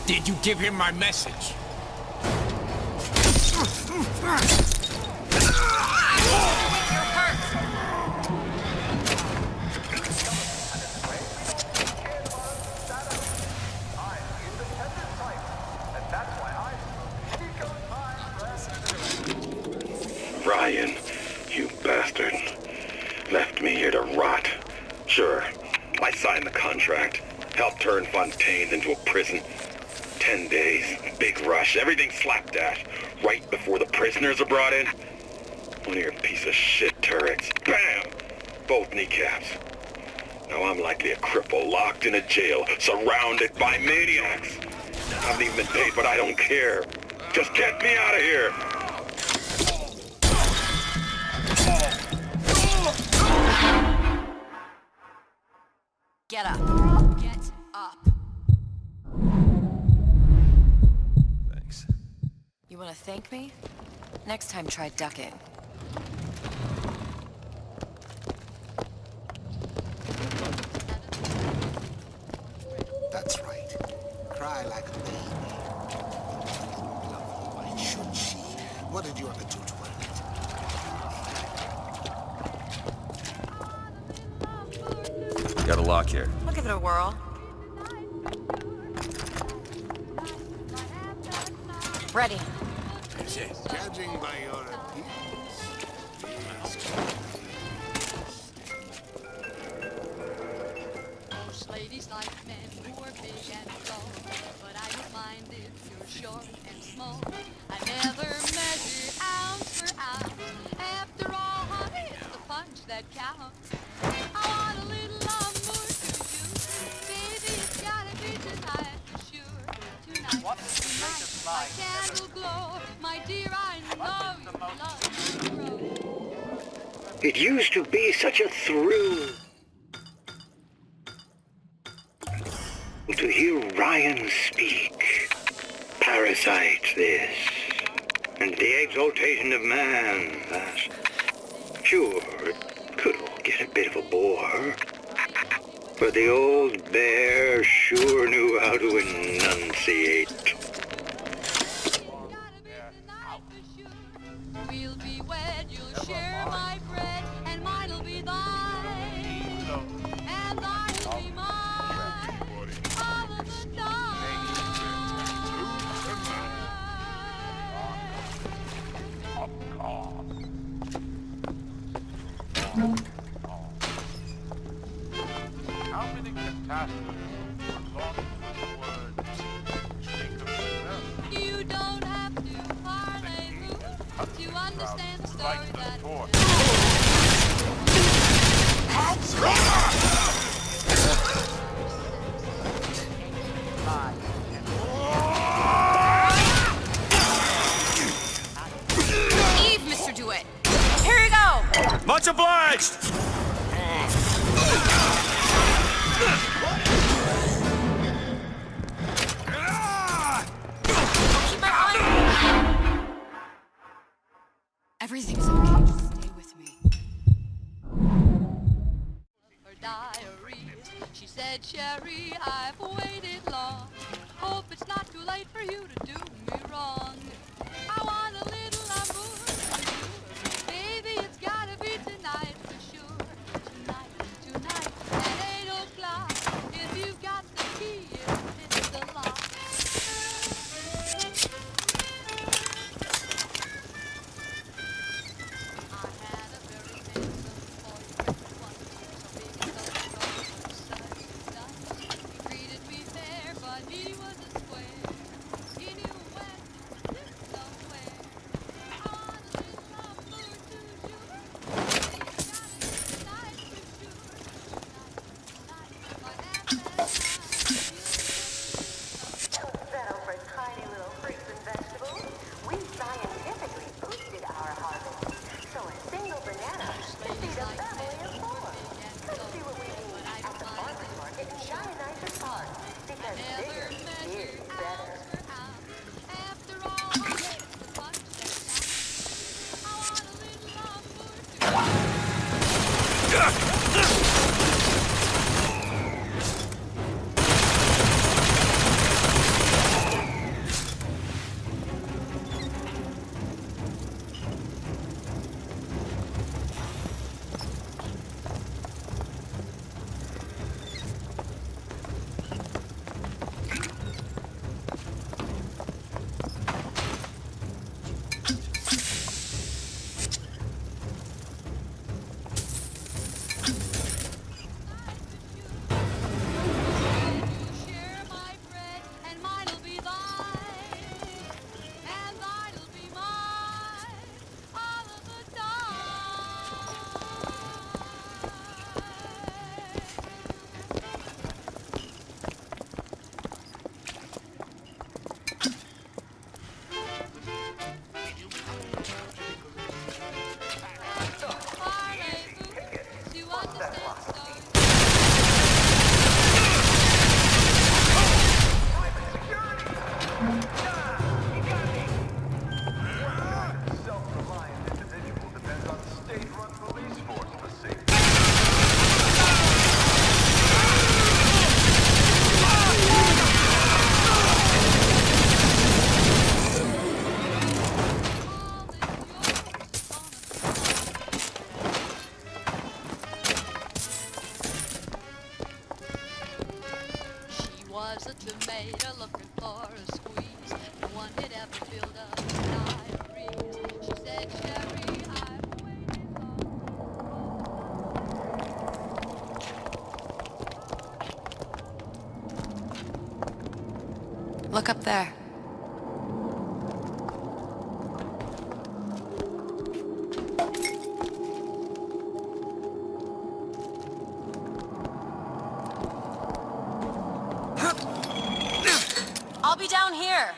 Did you give him my message? Ryan, you bastard. Left me here to rot. Sure, I signed the contract. Helped turn Fontaine into a prison. 10 days, big rush, everything slapdash. Right before the prisoners are brought in. One of your piece of shit turrets. Bam! Both kneecaps. Now I'm likely a cripple locked in a jail, surrounded by maniacs. I haven't even been paid, but I don't care. Just get me out of here! Get up. Get up. Thanks. You want to thank me? Next time, try ducking. That's right. Cry like a baby. Why should she? What did you ever do to her? Got a lock here. I'll give it a whirl. Ready. Judging by your appearance, most ladies like men who are big and tall, but I don't mind if you're short and small. I never measure ounce for ounce. After all, honey, it's the punch that counts. I want a little amour to do. Baby, it's gotta be tonight for sure. Tonight, tonight, my candle glow. My dear, I know you love me. It used to be such a thrill to hear Ryan speak. Parasite this, and the exaltation of man that. Sure, it could all get a bit of a bore, but the old bear sure knew how to enunciate. We'll be wed, you'll share my bread, and mine'll be thine. How many catastrophes were lost with the word speak of yourself? You don't have to parlez-vous to understand the story that Eve, Mr. DeWitt. Here you go. Much obliged! Keep my eye. Everything's okay. Just stay with me. her diary. She said, Sherry, I've waited long. Hope it's not too late for you to do me wrong. I want a little amour from you. Baby, it's gotta be tonight for sure. Tonight, at 8 o'clock. If you've got the key, it's the lock. I had a very handsome boyfriend once, so big and so he treated me fair, but he was a square. He knew when to sit somewhere. I want a little amour to sure. You gotta get tonight for sure. Tonight, but after that, Settle for tiny little fruits and vegetables. We scientifically boosted our harvest. So a single banana can feed a family of 4. Come see what we mean at the farmer's market in Dionysus Park. Because bigger is better. after all, I hate the punch that's out. I want a little amour share my bread, and mine'll be thine, and thine'll be mine, all of the Self-reliant individual depends on state-run police force for safety. She was a tomato looking for a squeeze. No one had ever filled up an diaries. She said, Sherry, I've waited Look up there. I'll be down here.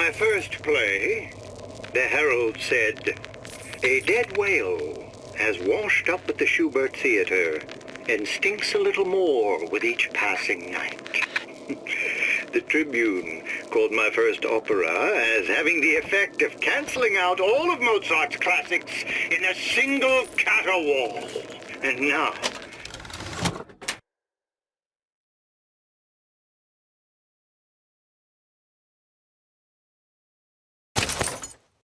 my first play, the herald said, "A dead whale has washed up at the Schubert Theater and stinks a little more with each passing night." The Tribune called my first opera as having the effect of canceling out all of Mozart's classics in a single caterwaul. And now,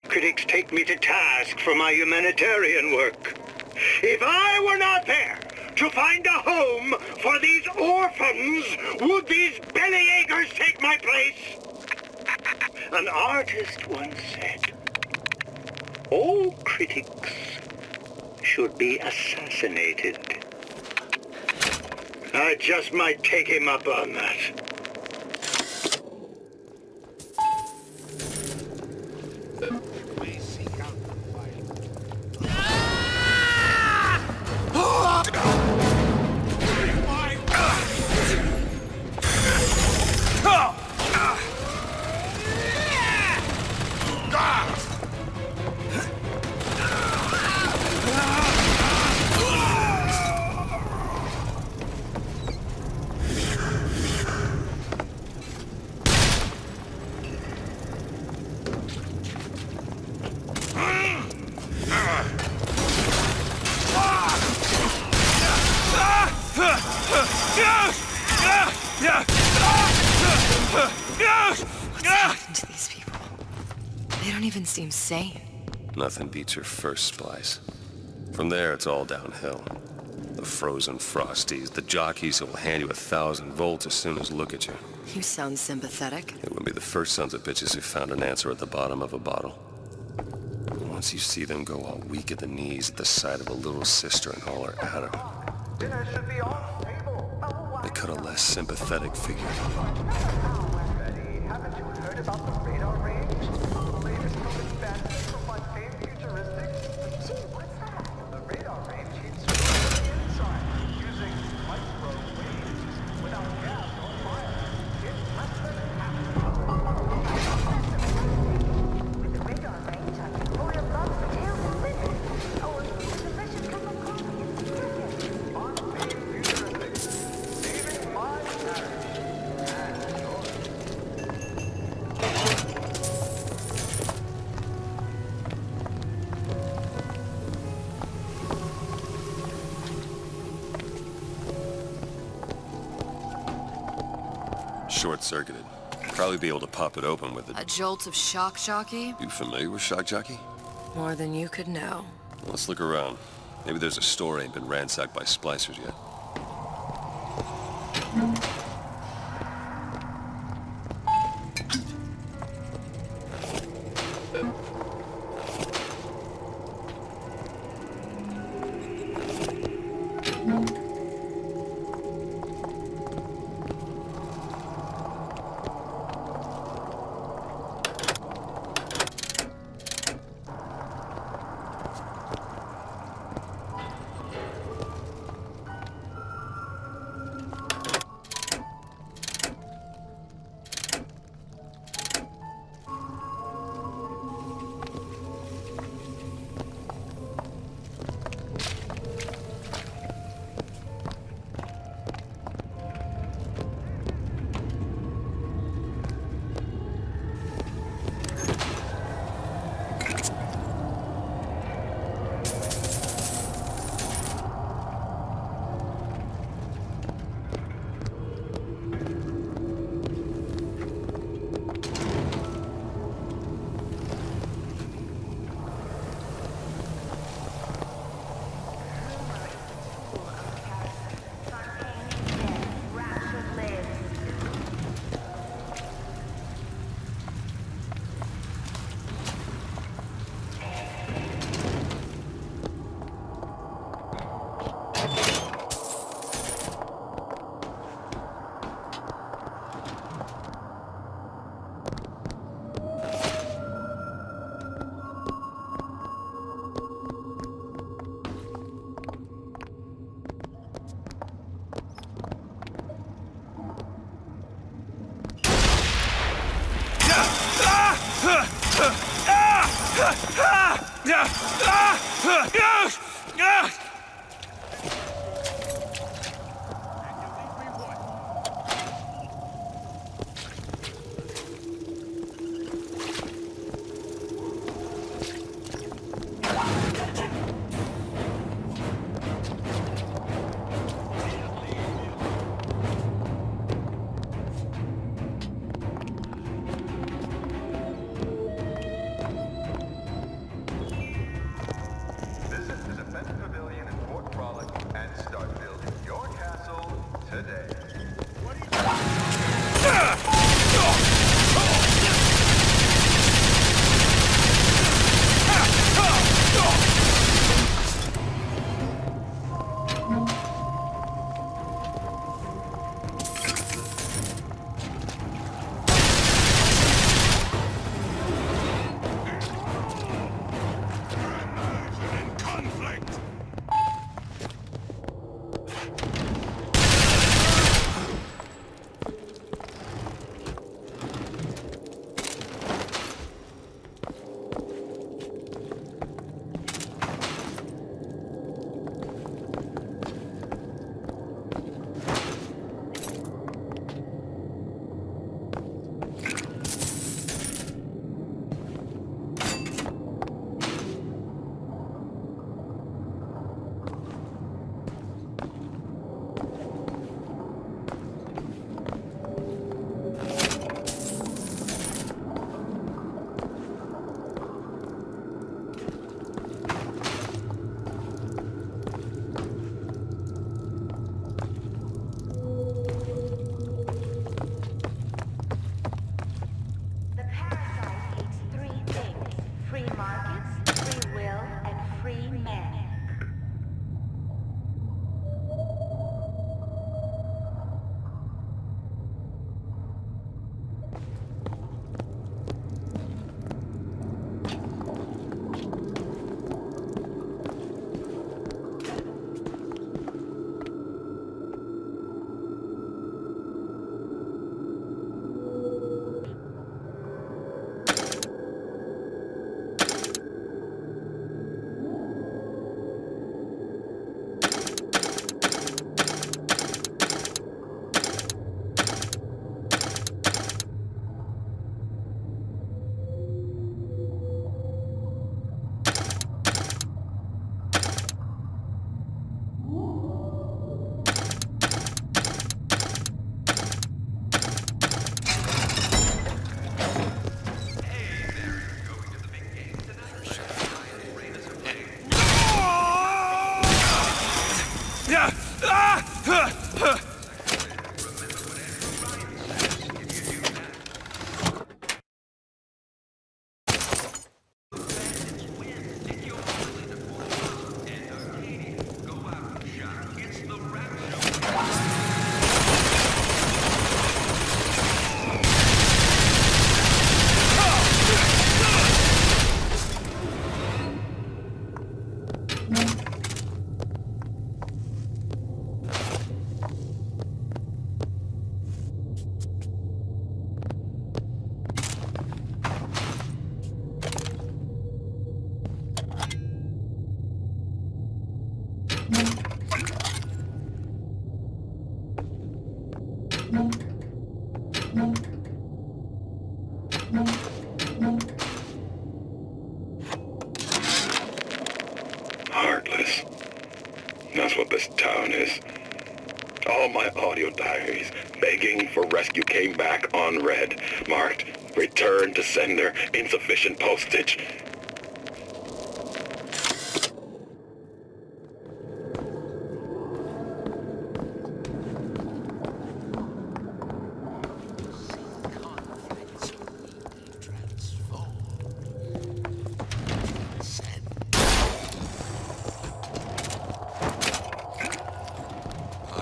critics take me to task for my humanitarian work. If I were not there to find a home for these orphans, would these bellyachers take my place? An artist once said, all critics should be assassinated. I just might take him up on that. To these people. They don't even seem sane. Nothing beats your first splice. From there, it's all downhill. The frozen frosties, the jockeys who will hand you 1,000 volts as soon as look at you. You sound sympathetic. It would be the first sons of bitches who found an answer at the bottom of a bottle. Once you see them go all weak at the knees at the sight of a little sister and all her Adam, they cut a less sympathetic figure. Haven't you heard about the radar range? The latest home expansion from my famed futuristics? Gee, what's that? The radar range heats from the inside, using micro waves without gas or fire. It's less than half. With the radar range, I can boil lots of tails and livers. Oh, and a delicious cup of coffee in seconds. On famed futuristics, saving my marriage and yours. Short-circuited. Probably be able to pop it open with A jolt of shock jockey? You familiar with shock jockey? More than you could know. Let's look around. Maybe there's a store ain't been ransacked by splicers yet. Heartless. That's what this town is. All my audio diaries begging for rescue came back unread, marked return to sender, insufficient postage.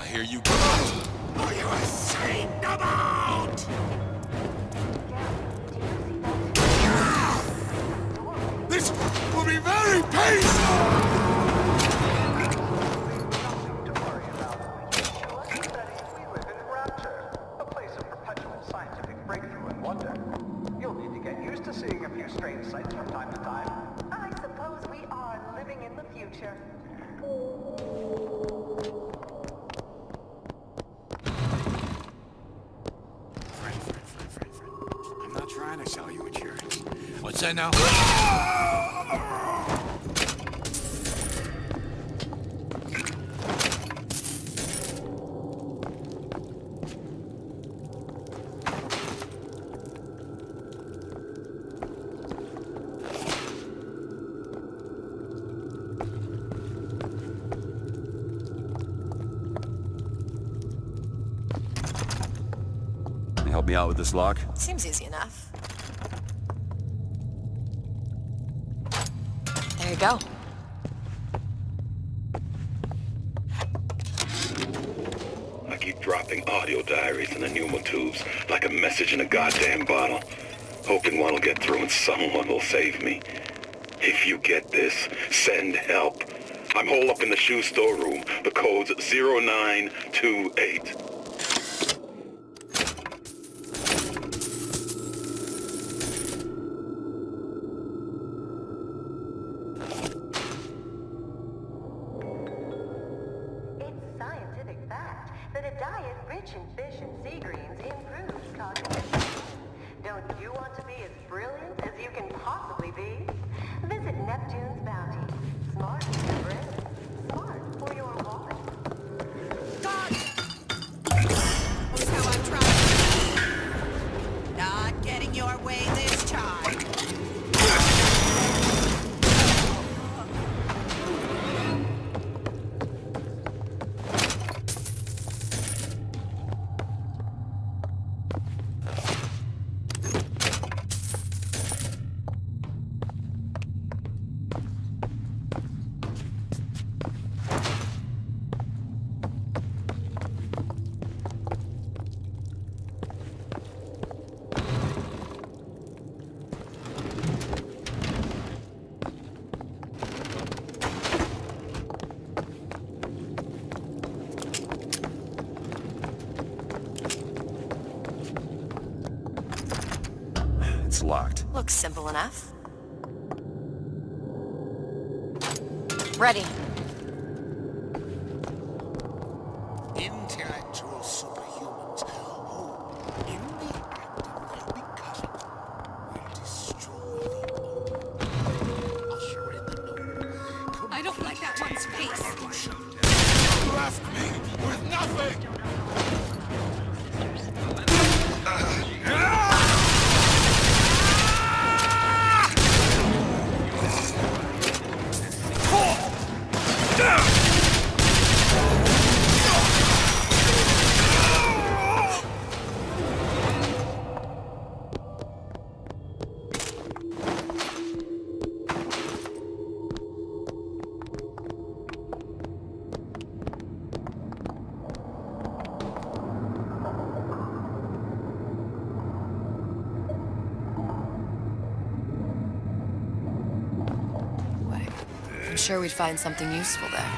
Here you go. Are you ashamed about? This will be very painful. A place of perpetual scientific breakthrough and wonder. You'll need to get used to seeing a few strange picture. Friend. I'm not trying to sell you insurance. What's that now? Help me out with this lock? Seems easy enough. There you go. I keep dropping audio diaries in the pneumo tubes like a message in a goddamn bottle, hoping one will get through and someone will save me. If you get this, send help. I'm holed up in the shoe store room. The code's 0928. It's locked. Looks simple enough. Ready. Intellectual superhumans who, in the act of their becoming, will destroy the old, usher in the new. I don't like that one's face. You left me with nothing! I'm sure we'd find something useful there.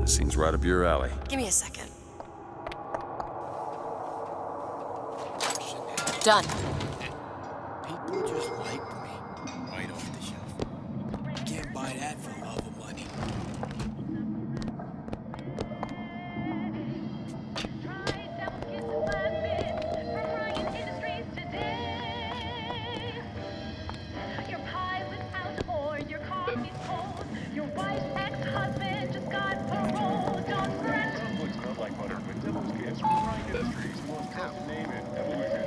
Seems right up your alley. Give me a second. Done. People just like me. Right off the shelf. Can't buy that for love of money. Your pie was out or your coffee's cold. Your wife's ex-husband just got parole. Don't fret. Not like butter, but devil's kiss from Prime Industries. Most trusted name in evolution.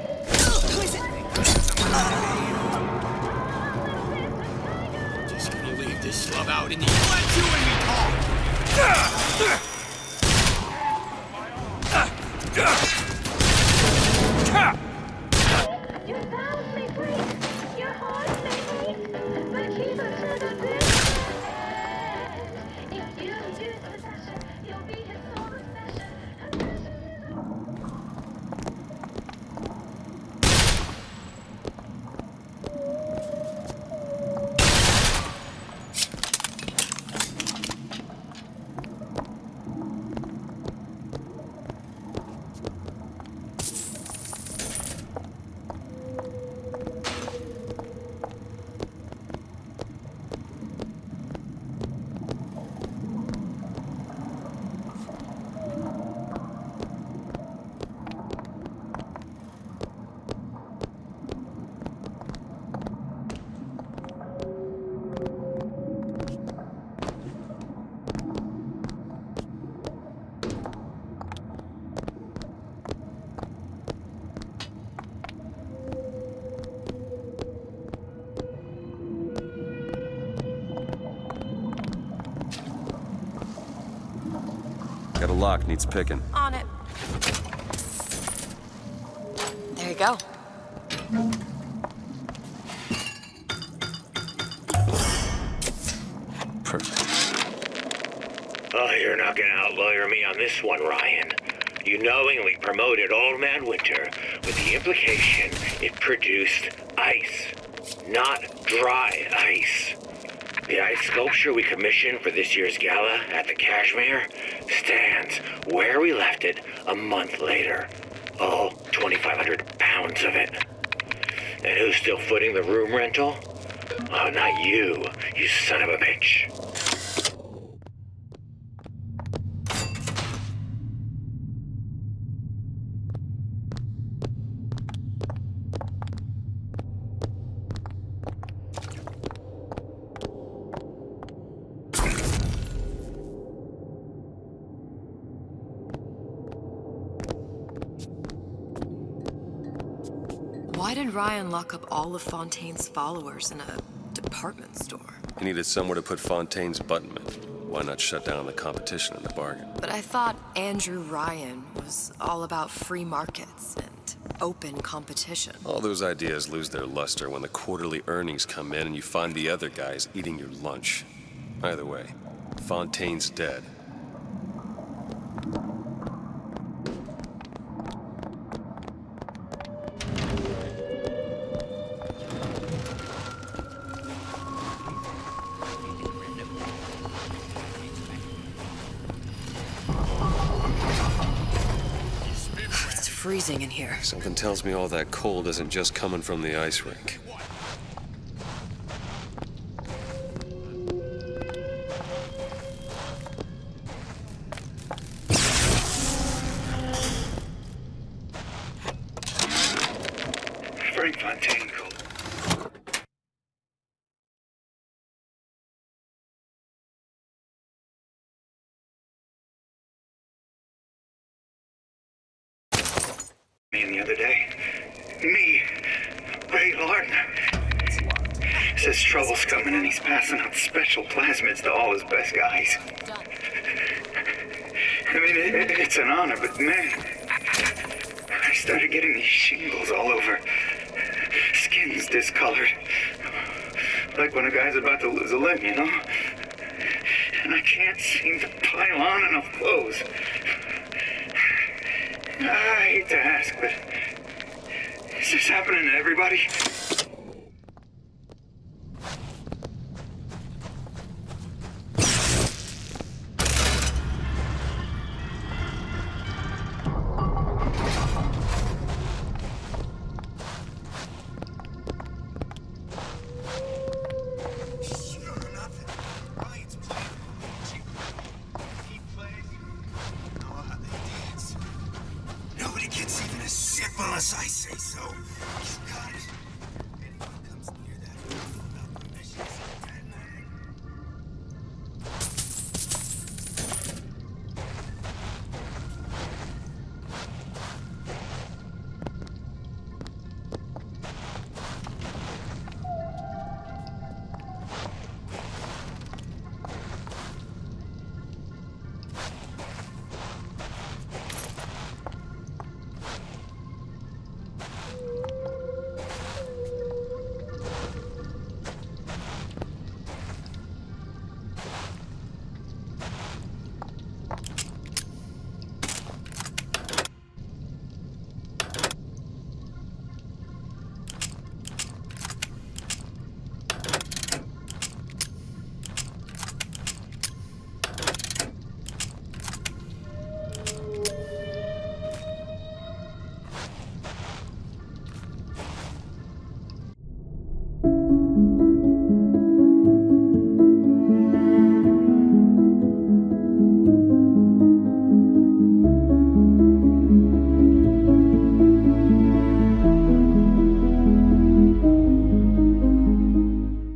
Just gonna leave this slub out in the let you and me talk. Your vows may break, your heart may hate, but keep it to the bitter end. If you do possession, you'll be his sole possession. Got a lock, needs picking. On it. There you go. Perfect. Oh, you're not gonna outlawyer me on this one, Ryan. You knowingly promoted Old Man Winter with the implication it produced ice, not dry ice. The ice sculpture we commissioned for this year's gala at the Kashmir stands where we left it a month later. All 2,500 pounds of it. And who's still footing the room rental? Oh, not you, you son of a bitch. Why did Ryan lock up all of Fontaine's followers in a department store? He needed somewhere to put Fontaine's buttonman. Why not shut down the competition in the bargain? But I thought Andrew Ryan was all about free markets and open competition. All those ideas lose their luster when the quarterly earnings come in and you find the other guys eating your lunch. Either way, Fontaine's dead. Freezing in here. Something tells me all that cold isn't just coming from the ice rink. Frank Fontaine called. Me the other day. Me, Ray Larden. Says trouble's coming and he's passing out special plasmids to all his best guys. I mean, it's an honor, but man, I started getting these shingles all over. Skin's discolored. Like when a guy's about to lose a limb, you know? And I can't seem to pile on enough clothes. I hate to ask, but is this happening to everybody? Nobody gets even a sip unless I say so. You got it.